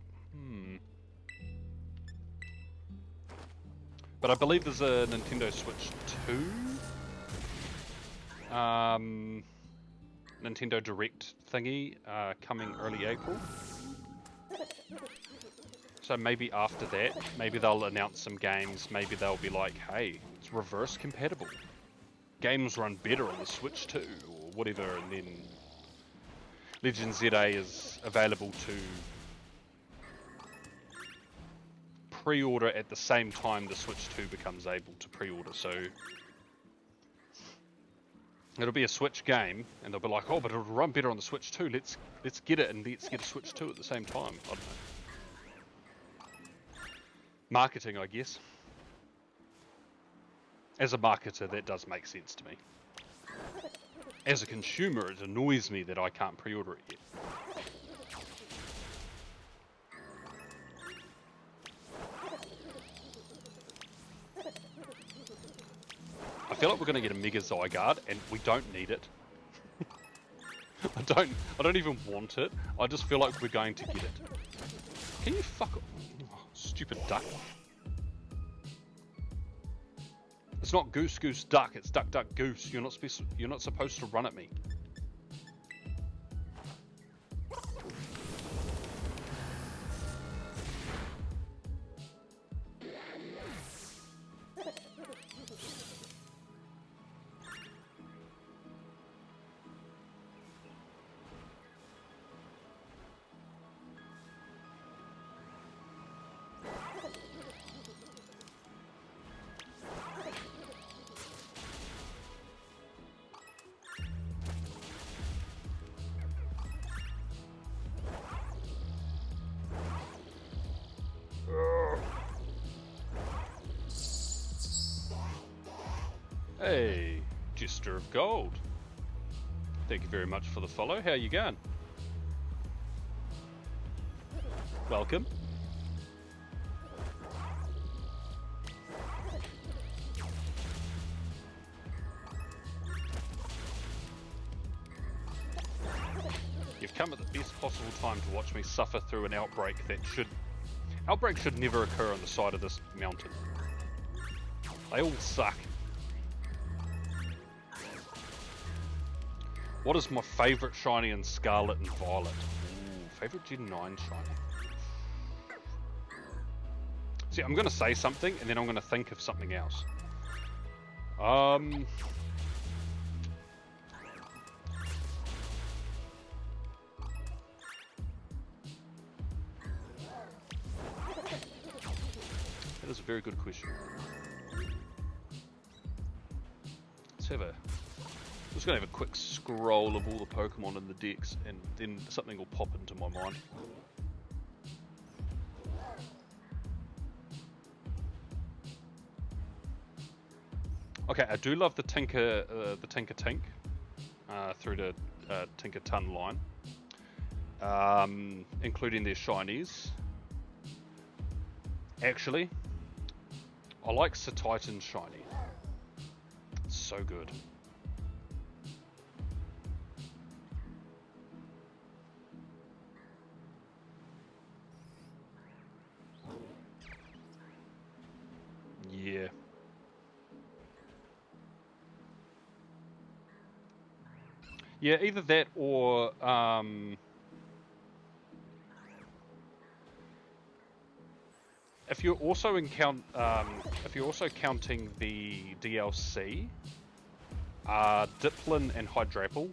But I believe there's a Nintendo Switch 2 Nintendo Direct thingy coming early April. So maybe after that, maybe they'll announce some games, maybe they'll be like, hey, it's reverse compatible. Games run better on the Switch too, or whatever, and then Legend ZA is available to pre-order at the same time the Switch 2 becomes able to pre-order, so it'll be a Switch game, and they'll be like, oh, but it'll run better on the Switch 2, let's get it, and let's get a Switch 2 at the same time. I don't know. Marketing, I guess. As a marketer, that does make sense to me. As a consumer, it annoys me that I can't pre-order it yet. I feel like we're going to get a Mega Zygarde, and we don't need it. I don't even want it. I just feel like we're going to get it. Can you fuck off? Oh, stupid duck. It's not goose goose duck. It's duck duck goose. You're not supposed to run at me. Hey, Jester of Gold. Thank you very much for the follow. How you going? Welcome. come at the best possible time to watch me suffer through an outbreak that should... Outbreaks should never occur on the side of this mountain. They all suck. What is my favourite shiny in Scarlet and Violet? Ooh, favourite Gen 9 shiny. See, I'm going to say something, and then I'm going to think of something else. That is a very good question. Let's have a... I'm just going to have a quick scroll of all the Pokemon in the decks, and then something will pop into my mind. Okay, I do love the Tinker Tink through the Tinker Ton line, including their shinies. Actually, I like Titan shiny. It's so good. Yeah. Yeah, either that or if you're also counting the DLC, Diplin and Hydrapple.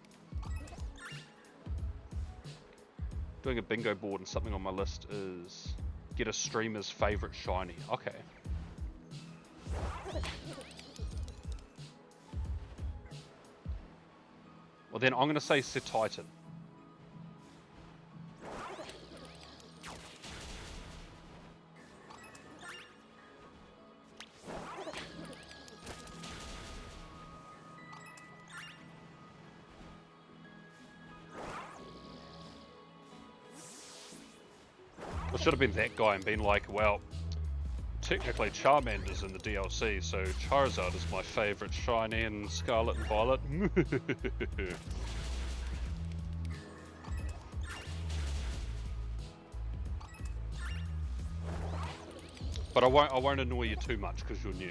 Doing a bingo board, and something on my list is get a streamer's favorite shiny. Okay. Well, then I'm going to say Titan. I should have been that guy and been like, well, technically Charmander's in the DLC, so Charizard is my favourite shiny in Scarlet and Violet. But I won't annoy you too much because you're new.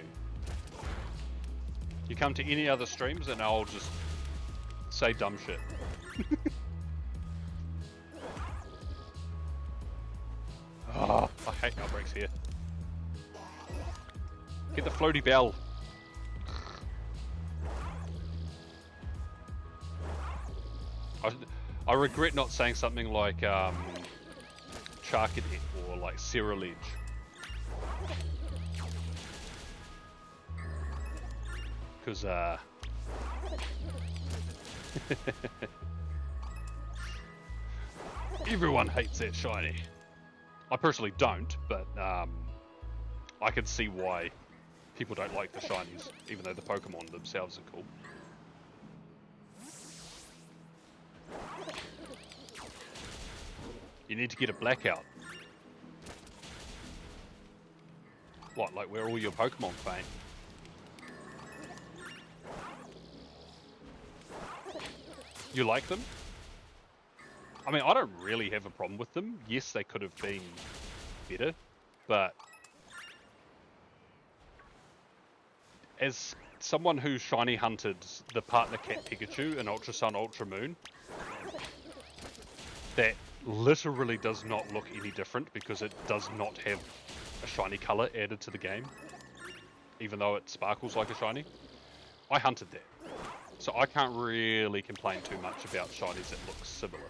You come to any other streams and I'll just say dumb shit. Oh, I hate outbreaks here. Get the floaty bell. I regret not saying something like Charcadet or like Cerulege. Because everyone hates that shiny. I personally don't, but I can see why people don't like the shinies, even though the Pokemon themselves are cool. You need to get a blackout. What, like where all your Pokemon faint? You like them? I mean, I don't really have a problem with them. Yes, they could have been better, but as someone who shiny hunted the partner cat Pikachu in Ultra Sun, Ultra Moon, that literally does not look any different because it does not have a shiny color added to the game, even though it sparkles like a shiny. I hunted that, so I can't really complain too much about shinies that look similar.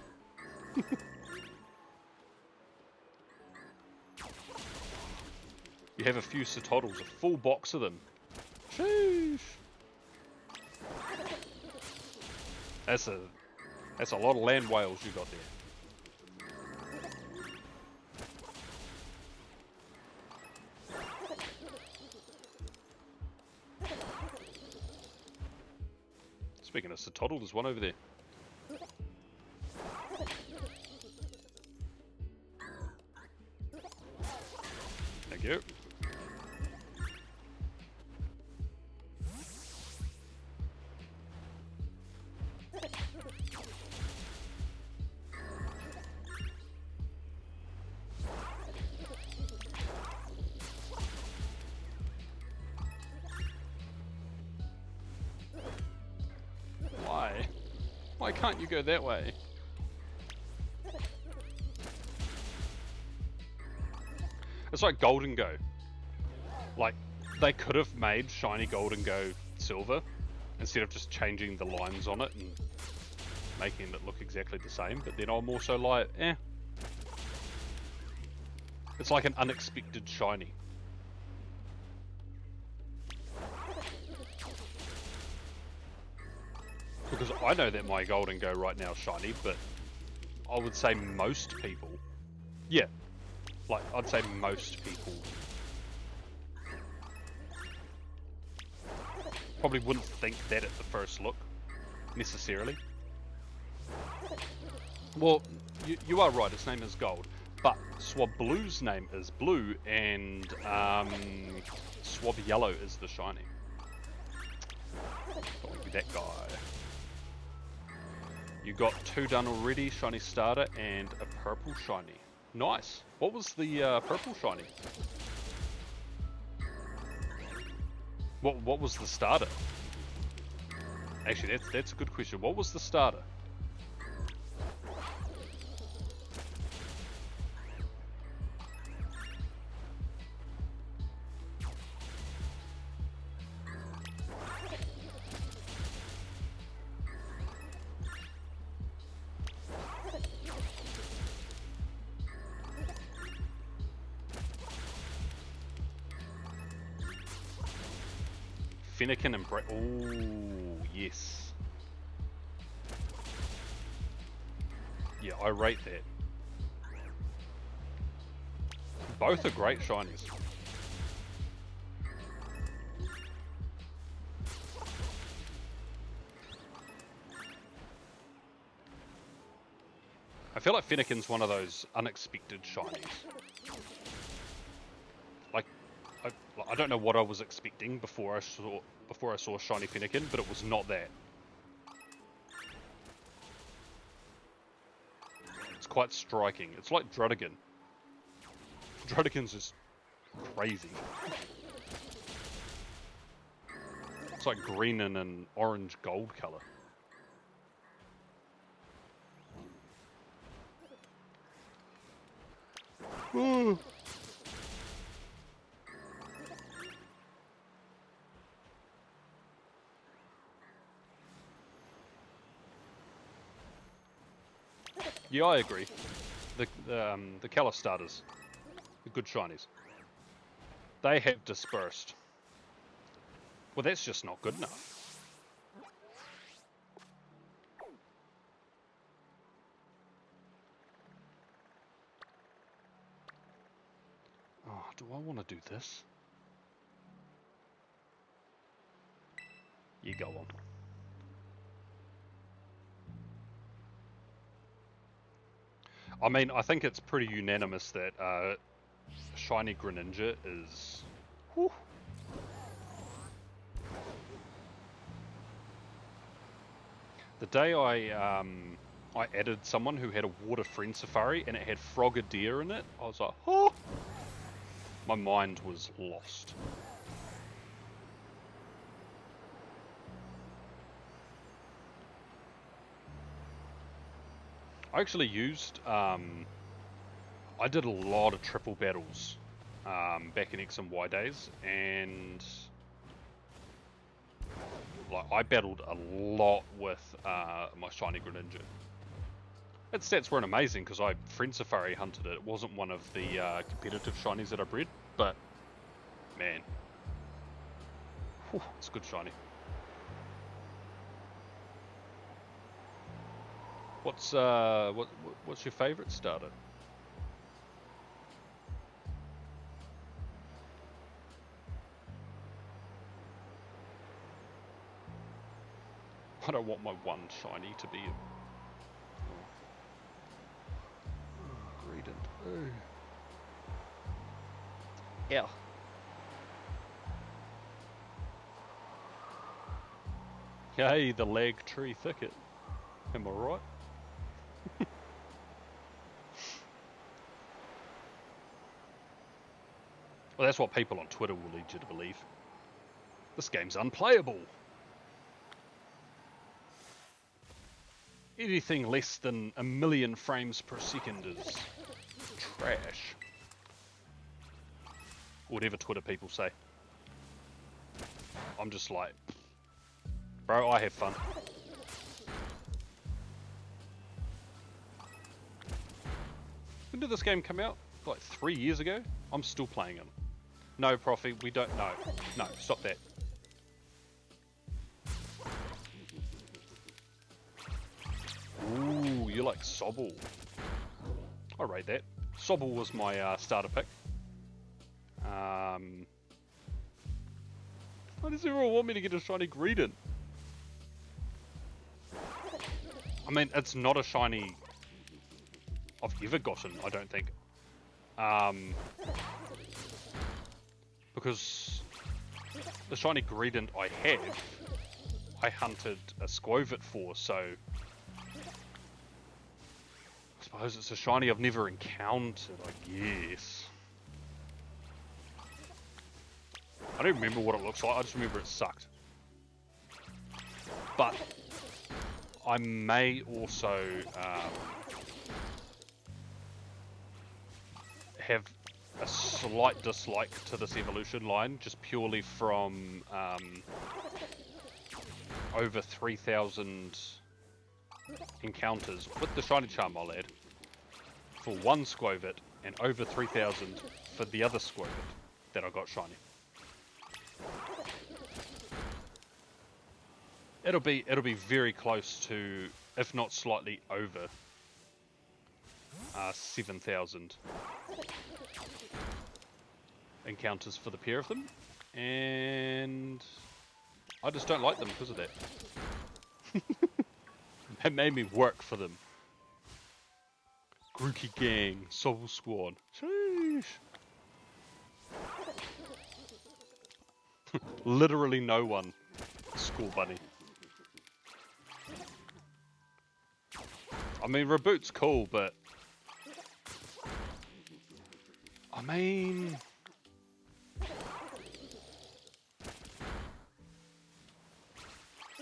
You have a few Cetoddles, a full box of them. Sheesh. That's a lot of land whales you got there. Speaking of Cetoddle, there's one over there. Thank you. Why can't you go that way? It's like Gold and Go. Like, they could have made shiny Gold and Go silver instead of just changing the lines on it and making it look exactly the same. But then I'm also like, eh. It's like an unexpected shiny. Because I know that my Gold and Go right now is shiny, but I would say most people, yeah, like I'd say most people probably wouldn't think that at the first look, necessarily. Well, you are right, its name is Gold, but Swab Blue's name is Blue, and Swab Yellow is the shiny. Don't want to be that guy. You got 2 done already, shiny starter and a purple shiny. Nice. What was the purple shiny? What was the starter? Actually, that's a good question. What was the starter? Fennekin and oh, yes. Yeah, I rate that. Both are great shinies. I feel like Fennekin's one of those unexpected shinies. Like, I don't know what I was expecting before I saw shiny Fennekin, but it was not that. It's quite striking. It's like Drudigan. Drudigan's just crazy. It's like green and an orange gold color. Ooh. Yeah, I agree. The Kalos starters, the good shinies, they have dispersed. Well, that's just not good enough. Oh, do I want to do this? You go on. I mean, I think it's pretty unanimous that shiny Greninja is... Whew. The day I added someone who had a water friend safari and it had Frogadier in it, I was like, oh! My mind was lost. I actually used, I did a lot of triple battles back in X and Y days, and like I battled a lot with my shiny Greninja. Its stats weren't amazing because I friend safari hunted it. It wasn't one of the competitive shinies that I bred, but man, whew, it's a good shiny. What's your favourite starter? I don't want my one shiny to be a... Greedent. Yeah. Hey, the lag tree thicket. Am I right? Well, that's what people on Twitter will lead you to believe. This game's unplayable. Anything less than 1,000,000 frames per second is trash. Whatever Twitter people say. I'm just like, bro, I have fun. When did this game come out? Like 3 years ago? I'm still playing it. No, Profi, we don't know. No, stop that. Ooh, you like Sobble. I rate that. Sobble was my starter pick. Why does everyone want me to get a shiny Greedent? I mean, it's not a shiny I've ever gotten, I don't think. Because the shiny Greedent I have, I hunted a Squovit for, so I suppose it's a shiny I've never encountered, I guess. I don't remember what it looks like, I just remember it sucked. But I may also have a slight dislike to this evolution line, just purely from over 3,000 encounters with the shiny charm I'll add for one Squovit, and over 3,000 for the other Squovit that I got shiny. It'll be very close to, if not slightly over, 7,000 encounters for the pair of them, and I just don't like them because of that. It made me work for them. Grookey Gang, Soul Squad. Sheesh. Literally no one. School Bunny. I mean, Reboot's cool, but I mean,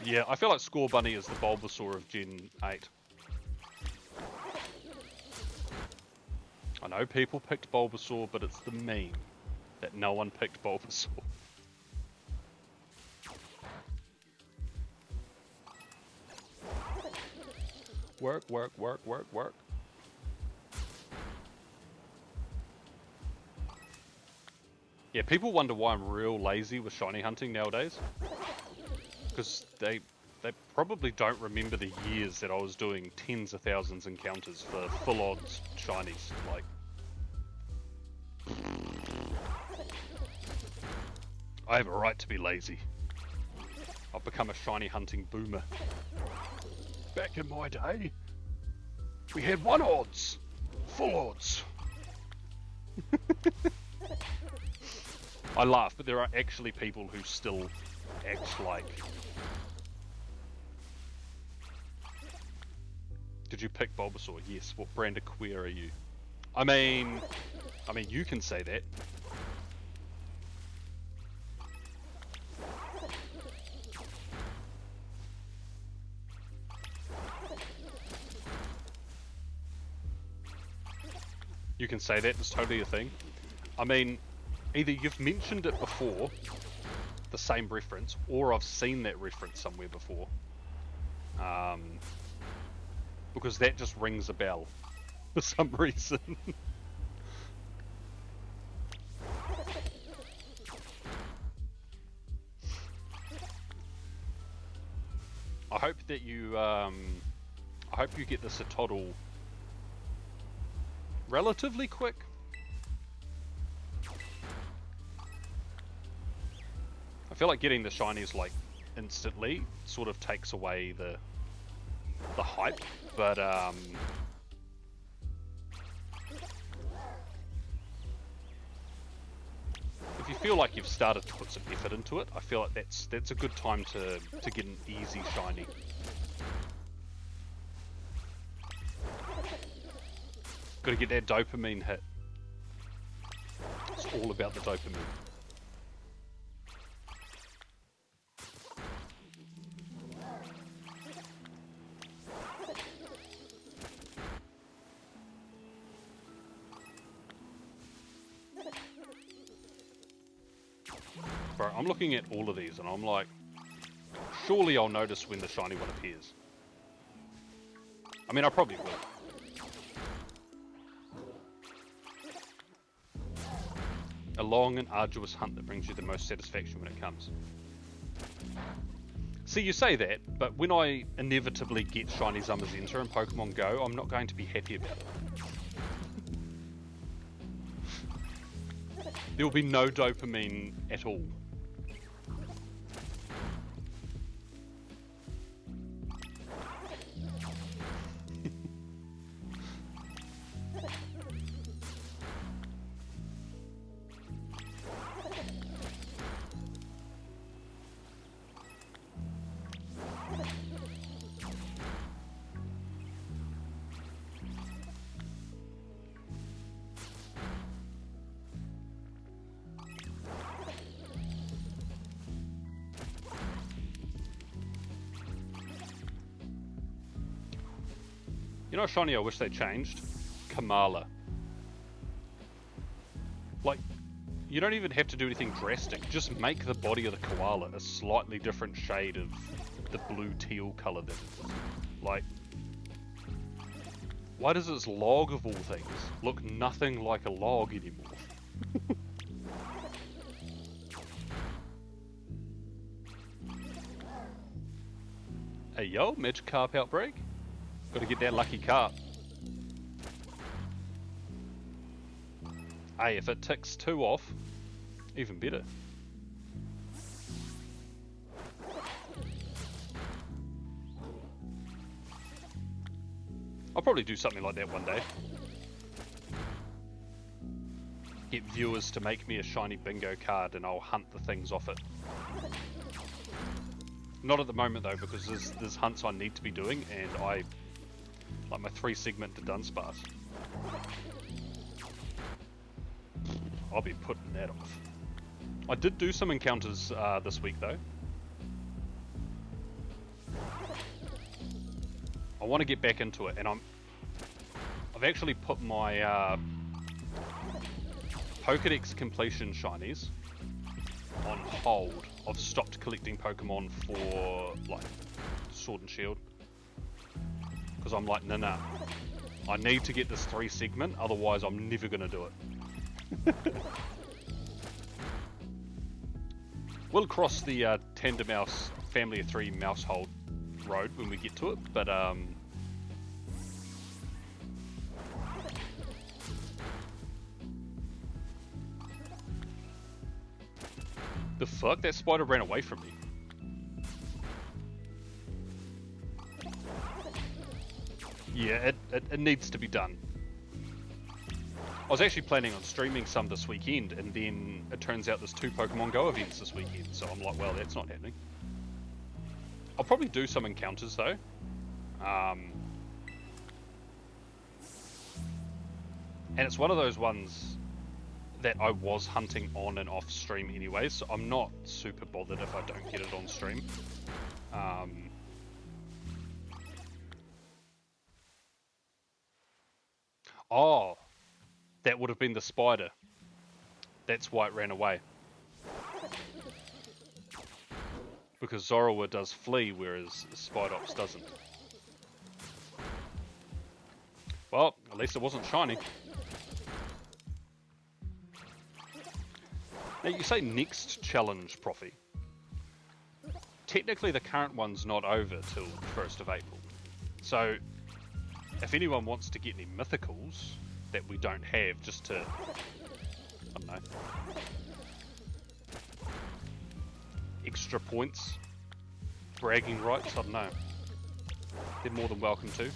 yeah, I feel like Score Bunny is the Bulbasaur of Gen 8. I know people picked Bulbasaur, but it's the meme that no one picked Bulbasaur. Work, work, work, work, work. Yeah, people wonder why I'm real lazy with shiny hunting nowadays. Because they probably don't remember the years that I was doing tens of thousands encounters for full odds shinies. Like, I have a right to be lazy. I've become a shiny hunting boomer. Back in my day, we had 1 odds, full odds. I laugh, but there are actually people who still act like. Did you pick Bulbasaur? Yes. What brand of queer are you? I mean, you can say that. You can say that, it's totally a thing. I mean, either you've mentioned it before, the same reference, or I've seen that reference somewhere before. Because that just rings a bell for some reason. I hope that you, I hope you get this a toddle relatively quick. I feel like getting the shinies like instantly sort of takes away the hype, but if you feel like you've started to put some effort into it, I feel like that's a good time to get an easy shiny. Got to get that dopamine hit. It's all about the dopamine. Bro, I'm looking at all of these and I'm like, surely I'll notice when the shiny one appears. I mean, I probably will. A long and arduous hunt that brings you the most satisfaction when it comes. See, you say that, but when I inevitably get shiny Zamazenta in Pokemon Go, I'm not going to be happy about it. There will be no dopamine at all. You know, shiny I wish they changed? Kamala. Like, you don't even have to do anything drastic. Just make the body of the koala a slightly different shade of the blue teal color that it is. Like, why does its log of all things look nothing like a log anymore? Hey yo, Magikarp outbreak. Gotta get that lucky carp. Hey, if it ticks 2 off, even better. I'll probably do something like that one day. Get viewers to make me a shiny bingo card and I'll hunt the things off it. Not at the moment though, because there's hunts I need to be doing and I... like my 3 segment to Dunsparce. I'll be putting that off. I did do some encounters this week though. I want to get back into it, and I've actually put my Pokedex completion shinies on hold. I've stopped collecting Pokemon for like Sword and Shield. Because I'm like, nah. I need to get this 3 segment, otherwise I'm never going to do it. We'll cross the Tandemaus Family of 3 Mousehold road when we get to it, but the fuck? That spider ran away from me. Yeah, it needs to be done. I was actually planning on streaming some this weekend, and then it turns out there's 2 Pokemon Go events this weekend, so I'm like, well, that's not happening. I'll probably do some encounters though. And it's one of those ones that I was hunting on and off stream anyway, so I'm not super bothered if I don't get it on stream. Oh, that would have been the spider. That's why it ran away. Because Zorua does flee, whereas Spidops doesn't. Well, at least it wasn't shiny. Now you say next challenge, Profi. Technically the current one's not over till the 1st of April. So, if anyone wants to get any mythicals that we don't have, just to, I don't know, extra points, bragging rights, I don't know, they're more than welcome to.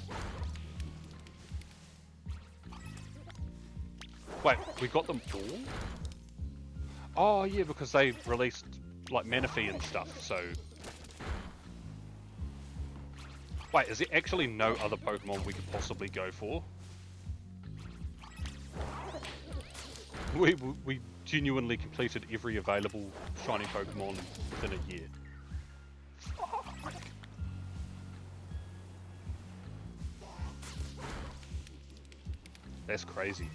Wait, we got them all? Oh yeah, because they released like Manaphy and stuff, so... Wait, is there actually no other Pokemon we could possibly go for? We genuinely completed every available shiny Pokemon within a year. Fuck. That's crazy.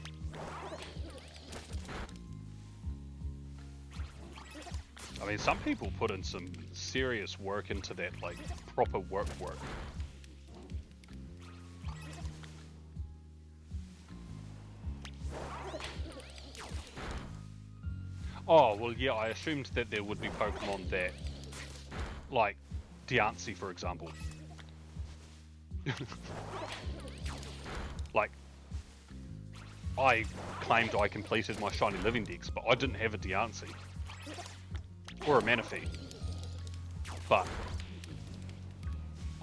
I I mean, some people put in some serious work into that, like proper work. Oh, well, yeah, I assumed that there would be Pokemon that, like, Diancie, for example. Like, I claimed I completed my Shiny Living Dex, but I didn't have a Diancie. Or a Manaphy. But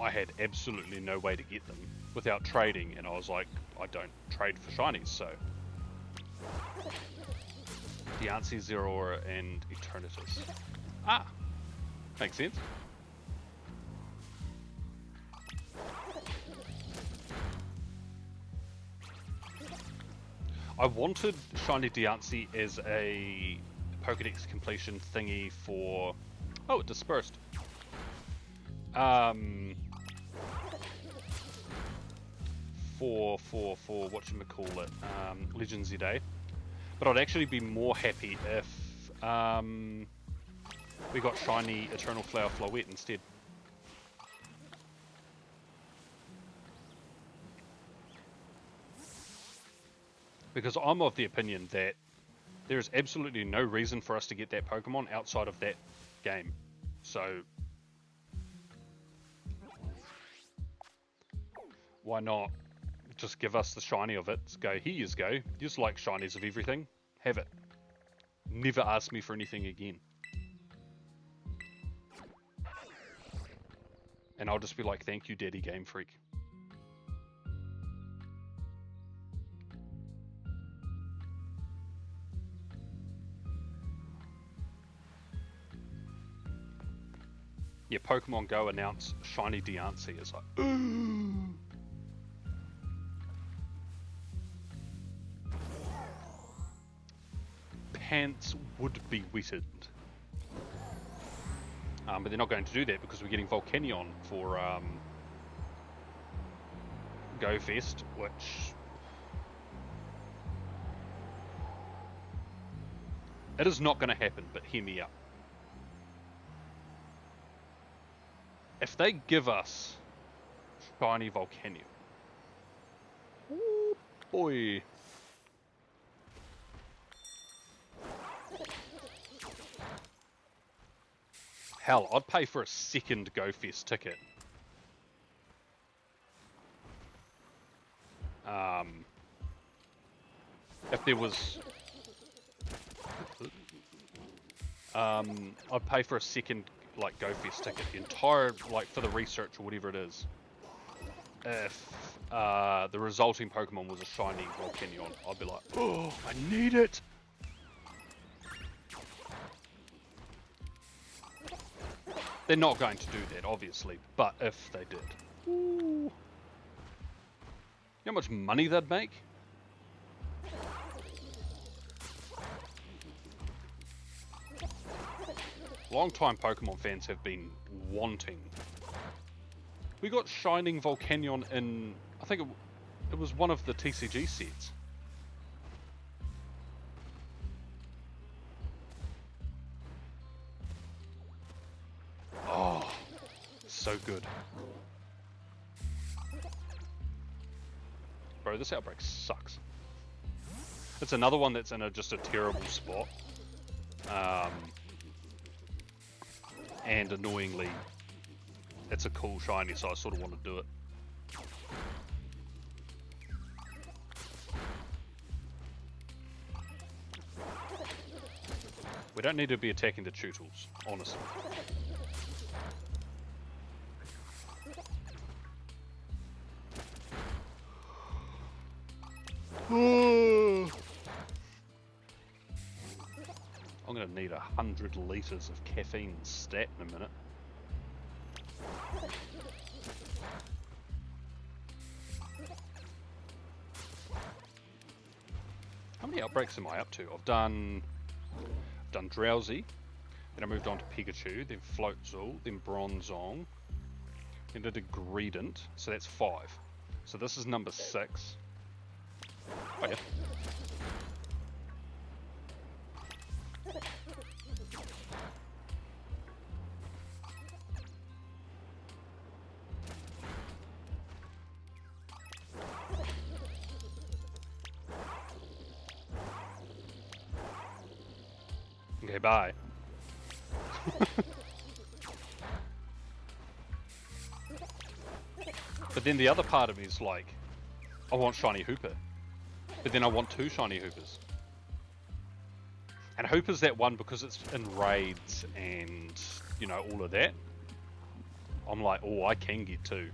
I had absolutely no way to get them without trading, and I was like, I don't trade for Shinies, so... Diancie, Zeraora, and Eternatus. Ah! Makes sense. I wanted Shiny Diancie as a Pokedex completion thingy for... Oh, it dispersed. For whatchamacallit, Legends Day. But I'd actually be more happy if we got Shiny Eternal Flower Floette instead. Because I'm of the opinion that there is absolutely no reason for us to get that Pokemon outside of that game. So why not just give us the shiny of it? Go, here you go. You just like shinies of everything. Have it. Never ask me for anything again. And I'll just be like, thank you, Daddy Game Freak. Yeah, Pokemon Go announced Shiny Diancie. It's like, ooh. Pants would be wetted. But they're not going to do that because we're getting Volcanion for Go Fest, which it is not going to happen, but hear me out. If they give us Shiny Volcanion, ooh boy. Hell, I'd pay for a second Go Fest ticket. If there was... I'd pay for a second, like, Go Fest ticket. The entire, like, for the research or whatever it is. If the resulting Pokemon was a Shiny Volcanion, I'd be like, oh, I need it! They're not going to do that, obviously, but if they did. Ooh. You know how much money they'd make? Long-time Pokemon fans have been wanting. We got Shining Volcanion in, I think it was one of the TCG sets. Oh, so good. Bro, this outbreak sucks. It's another one that's in just a terrible spot. And annoyingly, it's a cool shiny, so I sort of want to do it. We don't need to be attacking the Tootles, honestly. I'm going to need 100 litres of caffeine stat in a minute. How many outbreaks am I up to? I've done Drowsy, then I moved on to Pikachu, then Floatzel, then Bronzong, then did a Greedent, so that's 5. So this is number 6. Oh yeah. Okay, bye. But then the other part of me is like, I want shiny Hooper. But then I want 2 shiny Hoopers. And Hooper's that one because it's in raids and, you know, all of that. I'm like, oh, I can get 2.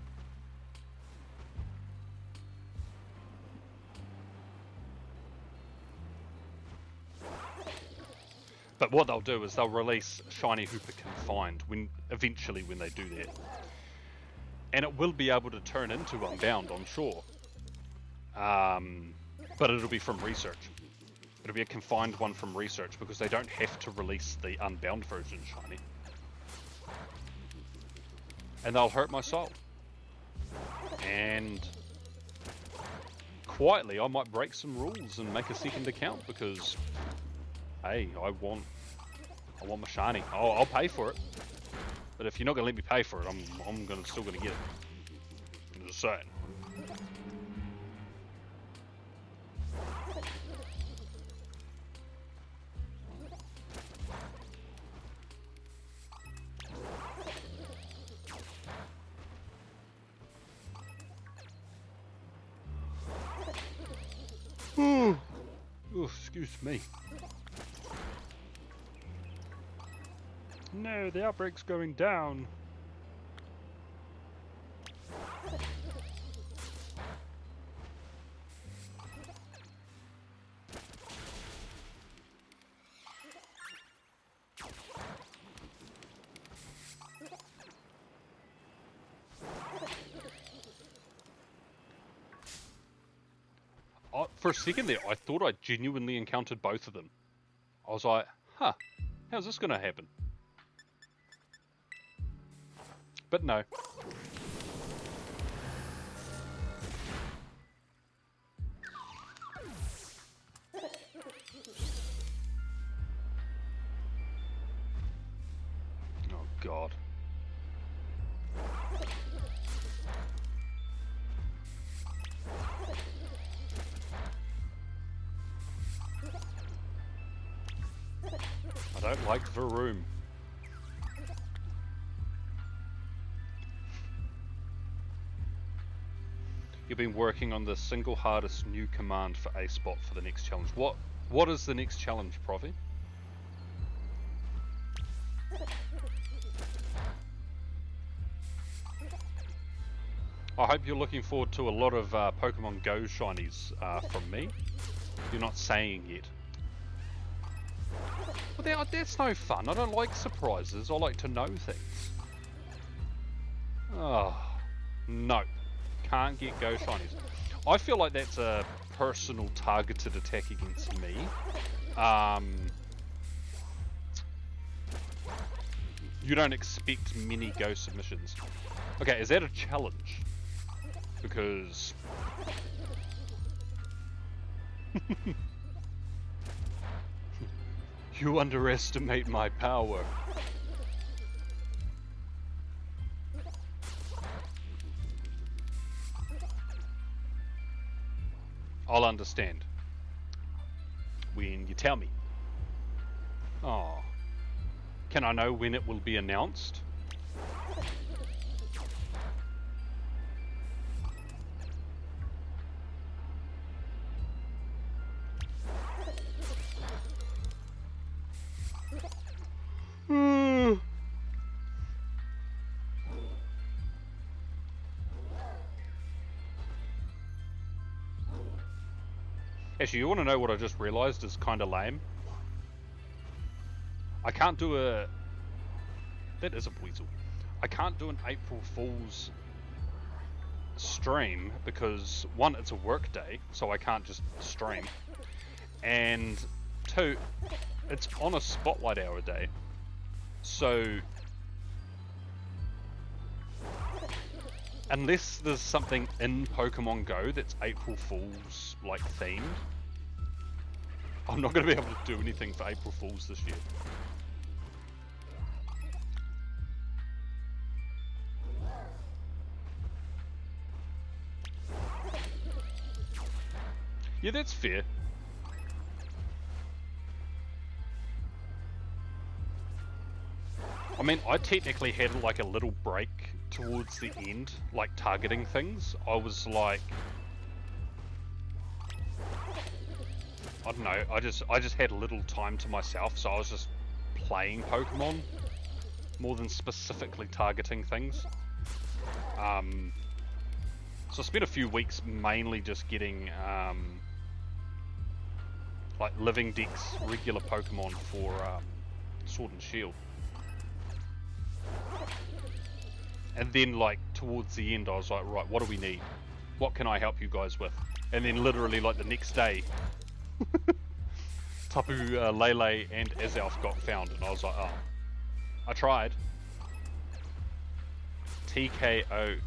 But what they'll do is they'll release Shiny Hooper Confined eventually when they do that. And it will be able to turn into Unbound, I'm sure. But it'll be from research. It'll be a confined one from research because they don't have to release the Unbound version shiny. And they'll hurt my soul. And quietly I might break some rules and make a second account because, hey, I want my shiny. I'll pay for it. But if you're not gonna let me pay for it, I'm still gonna get it. I'm just saying. Oh, excuse me. No, the outbreak's going down. For a second there, I thought I genuinely encountered both of them. I was like, huh, how's this gonna happen? But no. Oh God. I don't like Varoom. You've been working on the single hardest new command for a spot for the next challenge. What is the next challenge, Provi? I hope you're looking forward to a lot of Pokemon Go shinies from me. You're not saying yet. Well, that's no fun. I don't like surprises. I like to know things. Oh, no. Can't get Go shinies. I feel like that's a personal targeted attack against me. You don't expect many Go submissions. Okay, is that a challenge? Because... You underestimate my power. I'll understand. When you tell me. Oh. Can I know when it will be announced? Actually, you want to know what I just realized is kind of lame? I can't do a... That is a weasel. I can't do an April Fool's stream because, one, it's a work day, so I can't just stream. And two, it's on a spotlight hour day. So... Unless there's something in Pokemon Go that's April Fool's, like, themed, I'm not going to be able to do anything for April Fool's this year. Yeah, that's fair. I mean, I technically had like a little break towards the end, like targeting things. I was like, I don't know, I just had a little time to myself, so I was just playing Pokemon more than specifically targeting things. So I spent a few weeks mainly just getting like living dex regular Pokemon for Sword and Shield. And then like towards the end I was like, right, what do we need? What can I help you guys with? And then literally like the next day Tapu, Lele and Azelf got found, and I was like, oh, I tried. TKO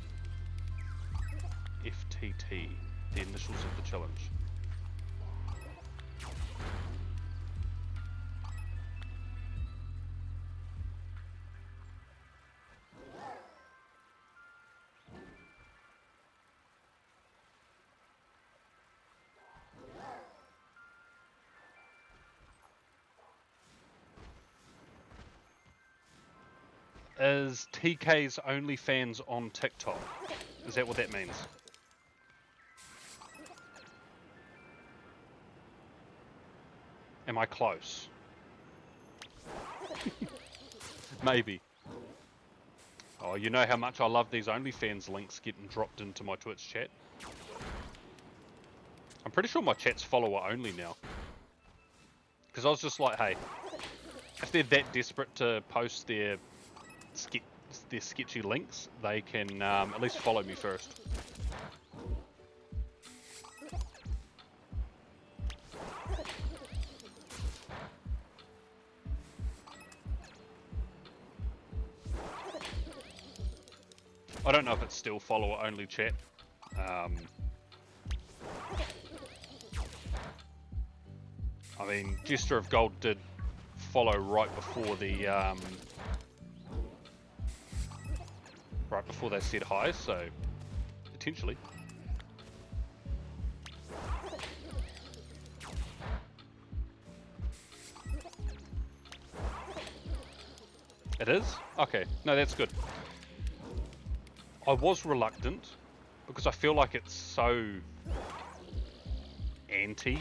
FTT, the initials of the challenge. Is TK's OnlyFans on TikTok? Is that what that means? Am I close? Maybe. Oh, you know how much I love these OnlyFans links getting dropped into my Twitch chat? I'm pretty sure my chat's follower only now. Because I was just like, hey, if they're that desperate to post their sketchy links, they can at least follow me first. I don't know if it's still follower only chat. I mean, Jester of Gold did follow right before the right before they said hi, so potentially. It is? Okay, no, that's good. I was reluctant because I feel like it's so anti.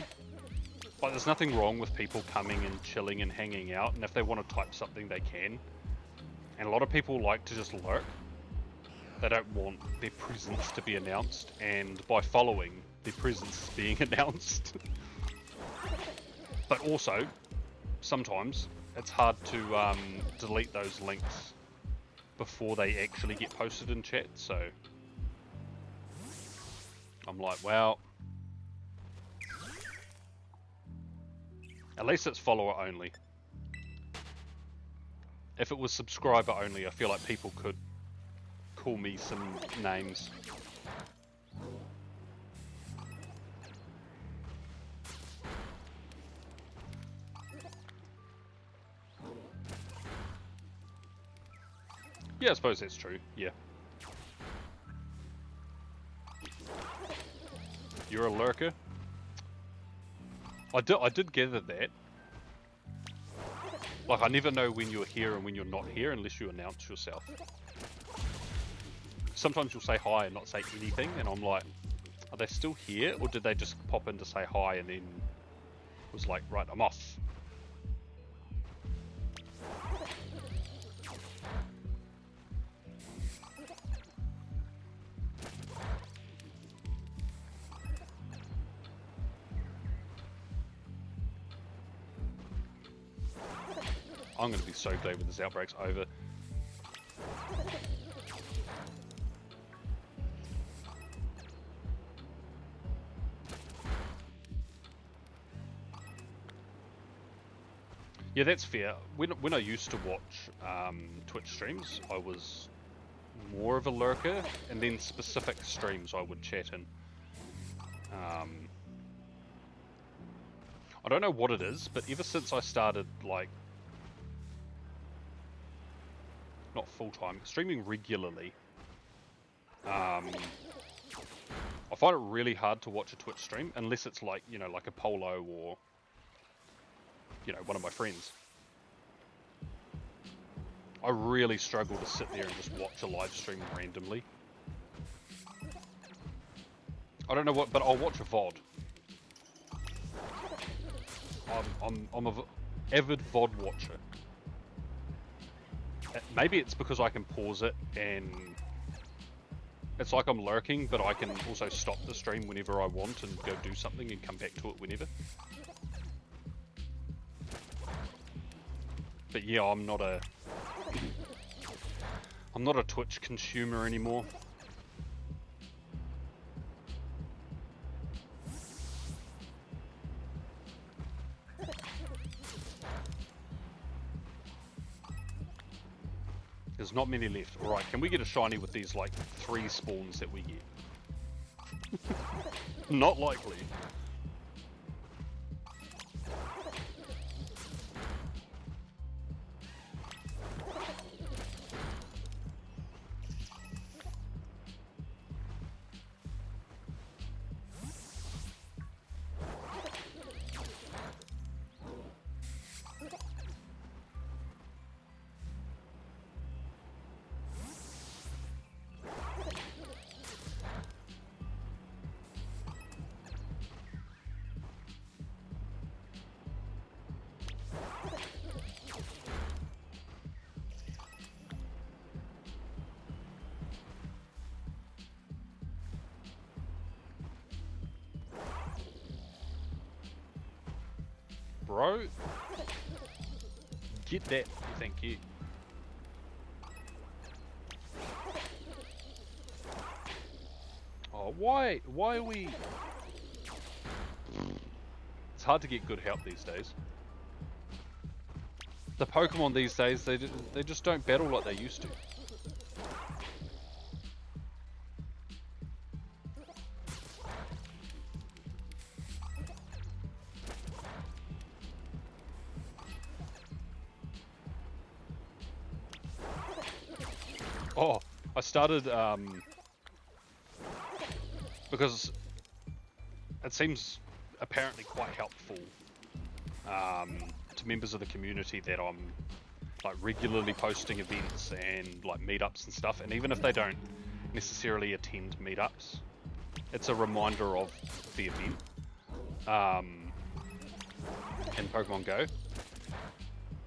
Like, there's nothing wrong with people coming and chilling and hanging out, and if they want to type something, they can. And a lot of people like to just lurk. They don't want their presence to be announced, and by following, their presence is being announced. But also, sometimes, it's hard to delete those links before they actually get posted in chat, so I'm like, well, at least it's follower only. If it was subscriber only, I feel like people could call me some names. Yeah, I suppose that's true, yeah. You're a lurker? I did gather that. Like, I never know when you're here and when you're not here unless you announce yourself. Sometimes you'll say hi and not say anything, and I'm like, are they still here, or did they just pop in to say hi and then was like, right, I'm off? I'm going to be so glad when this outbreak's over. Yeah, that's fair. When I used to watch Twitch streams, I was more of a lurker, and then specific streams I would chat in. I don't know what it is, but ever since I started, like, not full-time, streaming regularly, I find it really hard to watch a Twitch stream, unless it's like, you know, like a Polo or, you know, one of my friends. I really struggle to sit there and just watch a live stream randomly. I don't know what, but I'll watch a VOD. I'm a avid VOD watcher. Maybe it's because I can pause it and it's like I'm lurking, but I can also stop the stream whenever I want and go do something and come back to it whenever. But yeah, I'm not a Twitch consumer anymore. There's not many left. Alright, can we get a shiny with these like 3 spawns that we get? Not likely. Bro, get that, thank you. Oh, why are we... It's hard to get good help these days. The Pokemon these days, they just don't battle like they used to. Oh, I started, because it seems apparently quite helpful to members of the community that I'm like regularly posting events and like meetups and stuff, and even if they don't necessarily attend meetups, it's a reminder of the event in Pokemon Go.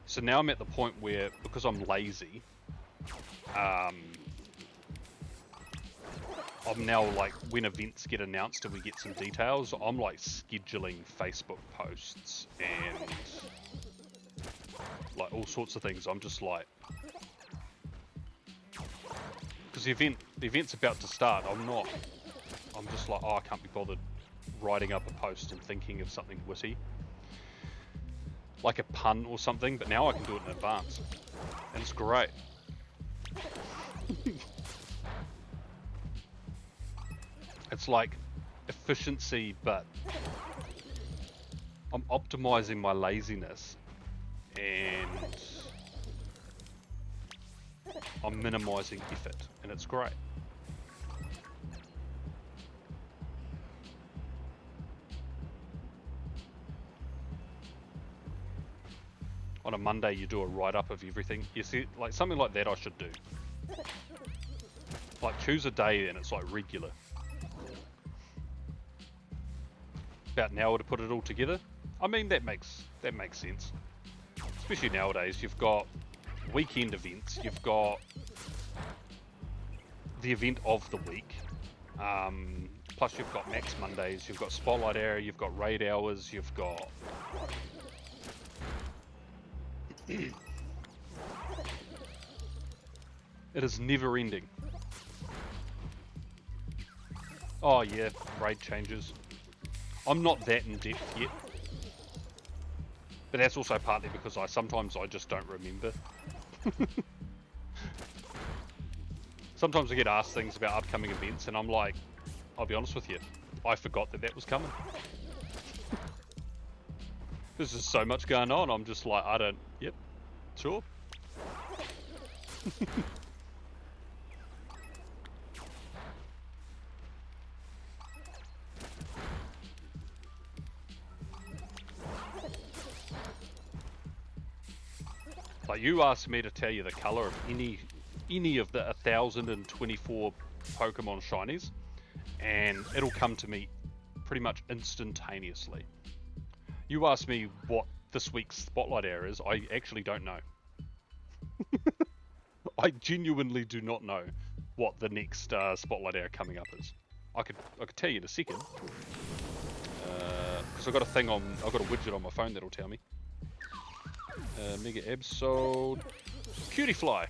So now I'm at the point where, because I'm lazy, I'm now like, when events get announced and we get some details, I'm like scheduling Facebook posts and like all sorts of things. I'm just like, because the event's about to start. I'm just like, oh, I can't be bothered writing up a post and thinking of something witty, like a pun or something. But now I can do it in advance, and it's great. It's like efficiency, but I'm optimizing my laziness and I'm minimizing effort, and it's great. On a Monday you do a write-up of everything. You see, like something like that I should do. Like choose a day and it's like regular. About an hour to put it all together. I mean, that makes sense. Especially nowadays, you've got weekend events, you've got the event of the week, plus you've got Max Mondays, you've got Spotlight Area, you've got Raid Hours, you've got... It is never ending. Oh yeah, raid changes. I'm not that in depth yet, but that's also partly because sometimes I just don't remember. Sometimes I get asked things about upcoming events and I'm like, I'll be honest with you, I forgot that was coming. There's just so much going on, I'm just like, yep, sure. Like, you asked me to tell you the color of any of the 1,024 Pokemon shinies, and it'll come to me pretty much instantaneously. You asked me what this week's Spotlight Air is, I actually don't know. I genuinely do not know what the next Spotlight Air coming up is. I could tell you in a second, because I've got a widget on my phone that'll tell me. Mega Absol, Cutie Fly.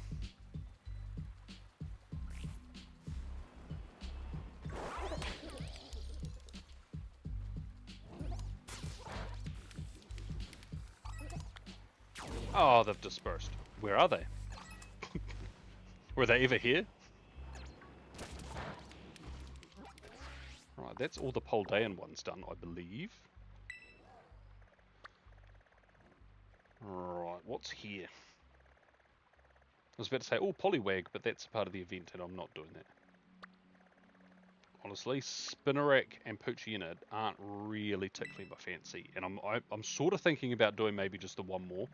Oh, they've dispersed. Where are they? Were they ever here? Right, that's all the Poldean ones done, I believe. Right, what's here? I was about to say, oh, Poliwag, but that's part of the event, and I'm not doing that. Honestly, Spinarak and Poochyena aren't really tickling my fancy, and I'm sort of thinking about doing maybe just the one more.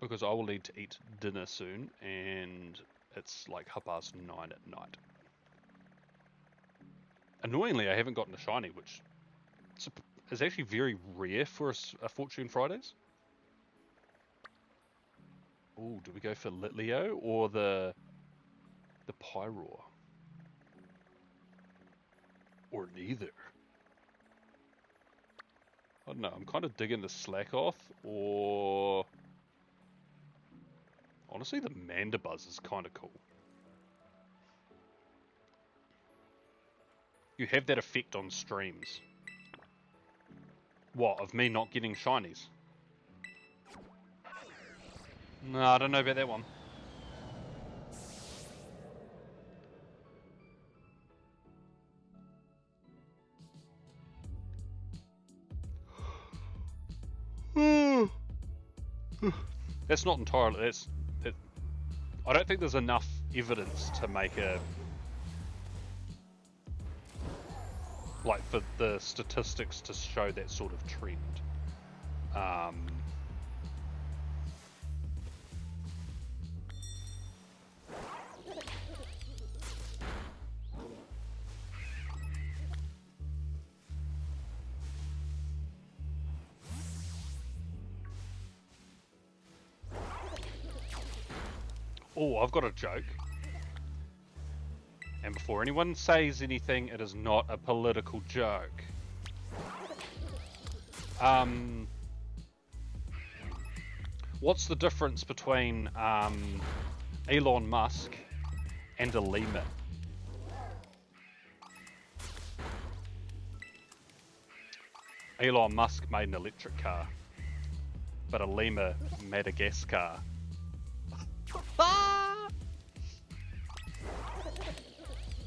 Because I will need to eat dinner soon, and it's like 9:30 at night. Annoyingly, I haven't gotten a shiny, which is actually very rare for a Fortune Fridays. Oh, do we go for Litleo or the Pyroar? Or neither? I don't know, I'm kind of digging the Slackoth, or... Honestly, the Mandibuzz is kind of cool. You have that effect on streams. What, of me not getting shinies? No, I don't know about that one. That's not entirely... I don't think there's enough evidence to make a... Like, for the statistics to show that sort of trend. Oh, I've got a joke. And before anyone says anything, it is not a political joke. What's the difference between Elon Musk and a lemur? Elon Musk made an electric car, but a lemur made a gas car.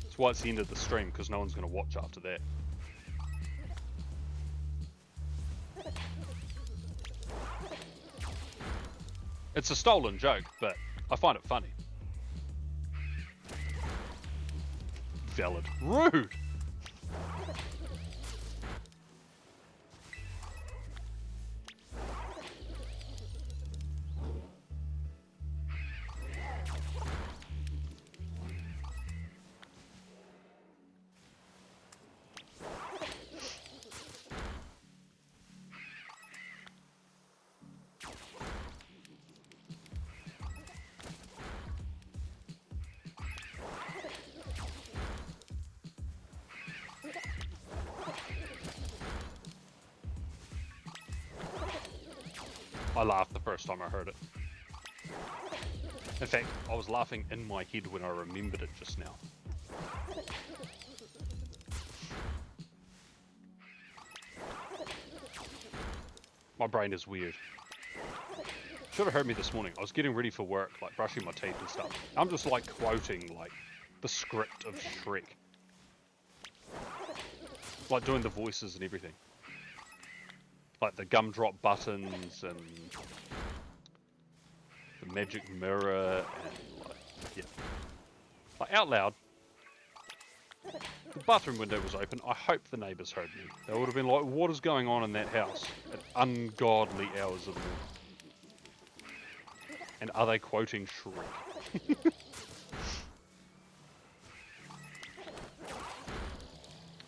That's why it's the end of the stream, because no one's going to watch after that. It's a stolen joke, but I find it funny. Valid. Rude! I laughed the first time I heard it. In fact, I was laughing in my head when I remembered it just now. My brain is weird. Should have heard me this morning. I was getting ready for work, like brushing my teeth and stuff. I'm just like quoting like the script of Shrek. Like doing the voices and everything. Like the gumdrop buttons and the magic mirror and like, yeah. Like out loud. The bathroom window was open. I hope the neighbours heard me. They would have been like, what is going on in that house at ungodly hours of the morning? And are they quoting Shrek?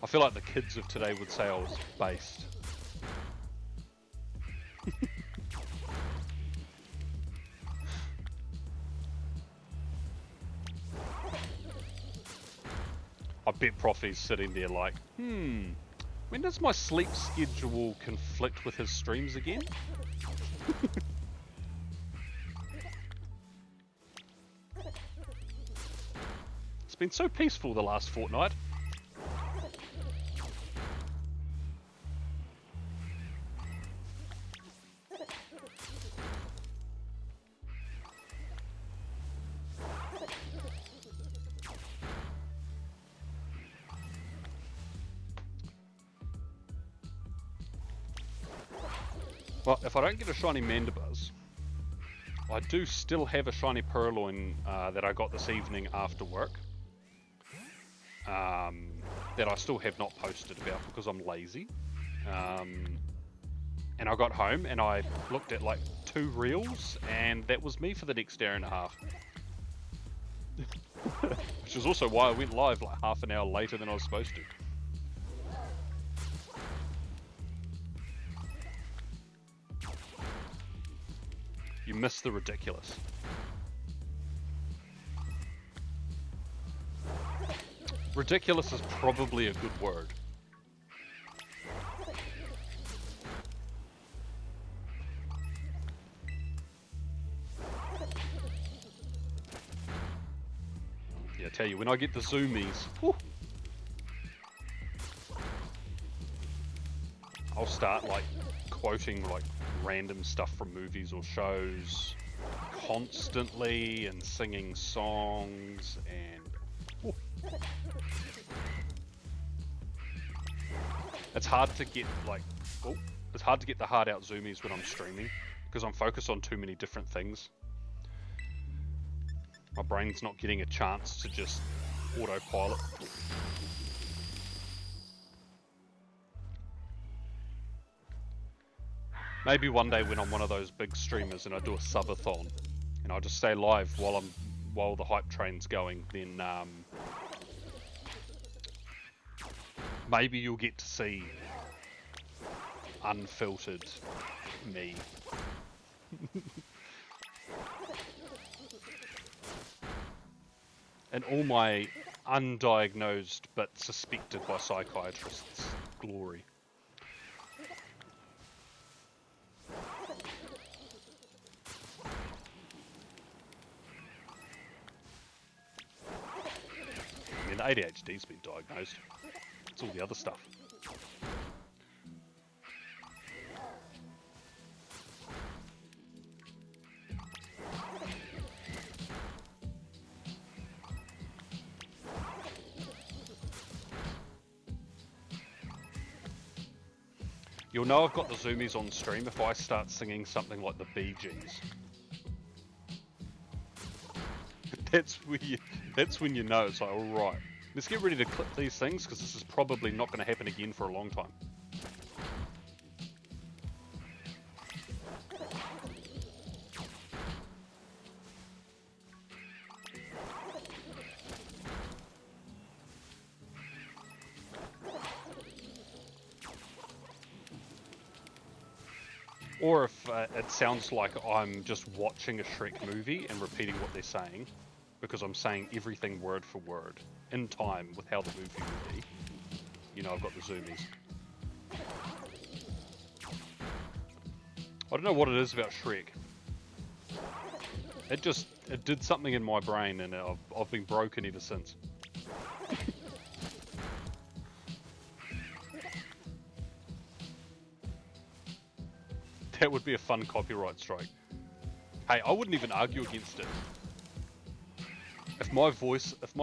I feel like the kids of today would say I was based. I bet Profi's sitting there like, when does my sleep schedule conflict with his streams again? It's been so peaceful the last fortnight. Well, if I don't get a shiny Mandibuzz, I do still have a shiny Purloin that I got this evening after work. That I still have not posted about because I'm lazy. And I got home and I looked at like 2 reels and that was me for the next hour and a half. Which is also why I went live like half an hour later than I was supposed to. You missed the ridiculous. Ridiculous is probably a good word. Yeah, I tell you, when I get the zoomies, whew, I'll start like quoting like random stuff from movies or shows constantly and singing songs and whew. It's hard to get like it's hard to get the hard out zoomies when I'm streaming because I'm focused on too many different things. My brain's not getting a chance to just autopilot. Maybe one day when I'm one of those big streamers and I do a subathon and I'll just stay live while the hype train's going, then maybe you'll get to see unfiltered me. And all my undiagnosed but suspected by psychiatrists glory. I mean, the ADHD's been diagnosed. It's all the other stuff. You'll know I've got the zoomies on stream if I start singing something like the Bee Gees. That's when you know it's like, alright, let's get ready to clip these things because this is probably not going to happen again for a long time. Or if it sounds like I'm just watching a Shrek movie and repeating what they're saying, because I'm saying everything word for word, in time with how the movie would be, you know I've got the zoomies. I don't know what it is about Shrek. It did something in my brain and I've been broken ever since. That would be a fun copyright strike. Hey, I wouldn't even argue against it. If my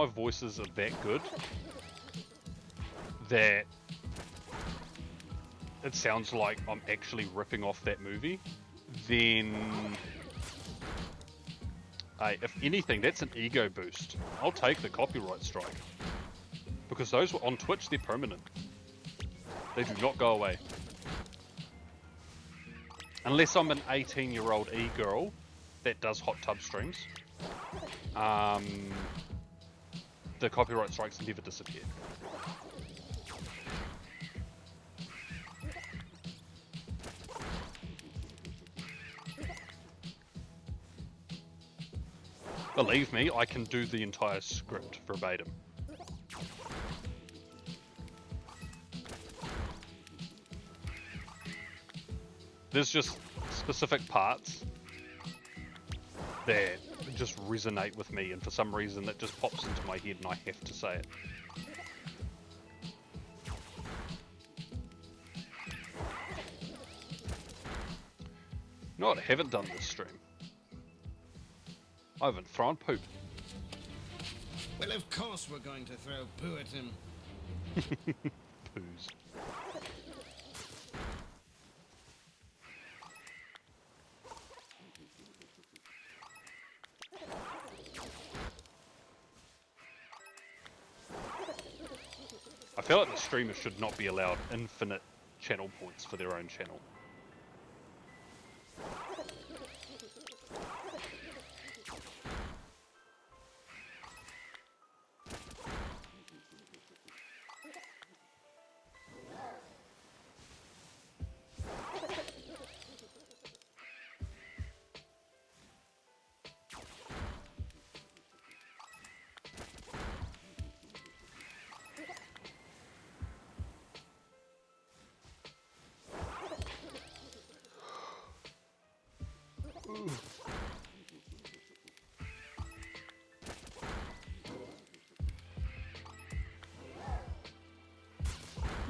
voices are that good, that it sounds like I'm actually ripping off that movie, then, hey, if anything, that's an ego boost. I'll take the copyright strike. Because those were on Twitch, they're permanent. They do not go away. Unless I'm an 18-year-old e-girl that does hot tub streams, the copyright strikes never disappear. Believe me, I can do the entire script verbatim. There's just specific parts that just resonate with me, and for some reason that just pops into my head and I have to say it. No, I haven't done this stream. I haven't thrown poop. Well, of course we're going to throw poo at him. Poos. I feel like the streamers should not be allowed infinite channel points for their own channel.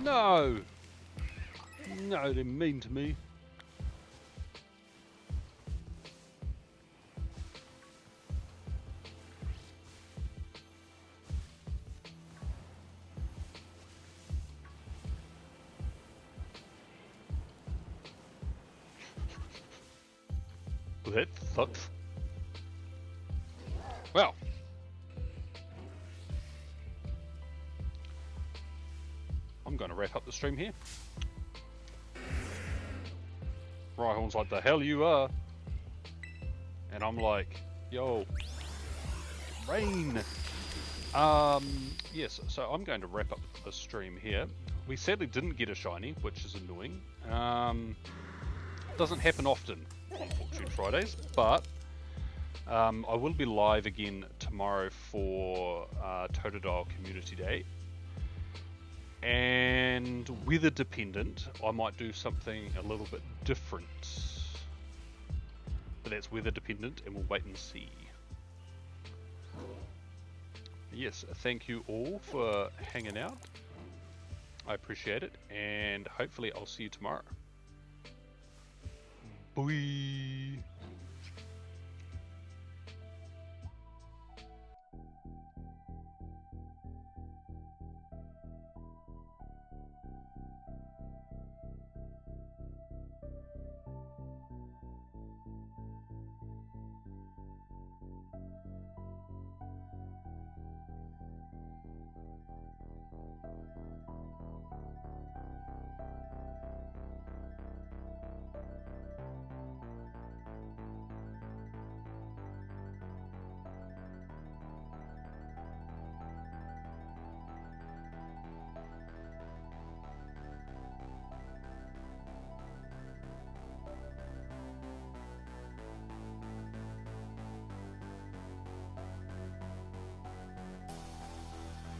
No! No, they're mean to me. That sucks. Well. I'm going to wrap up the stream here. Rhyhorn's like, the hell you are. And I'm like, yo, rain. Yes, so I'm going to wrap up the stream here. We sadly didn't get a shiny, which is annoying. Doesn't happen often on Fortune Fridays, but I will be live again tomorrow for Totodile Community Day. And weather dependent, I might do something a little bit different. But that's weather dependent, and we'll wait and see. Yes, thank you all for hanging out. I appreciate it, and hopefully I'll see you tomorrow. Bye.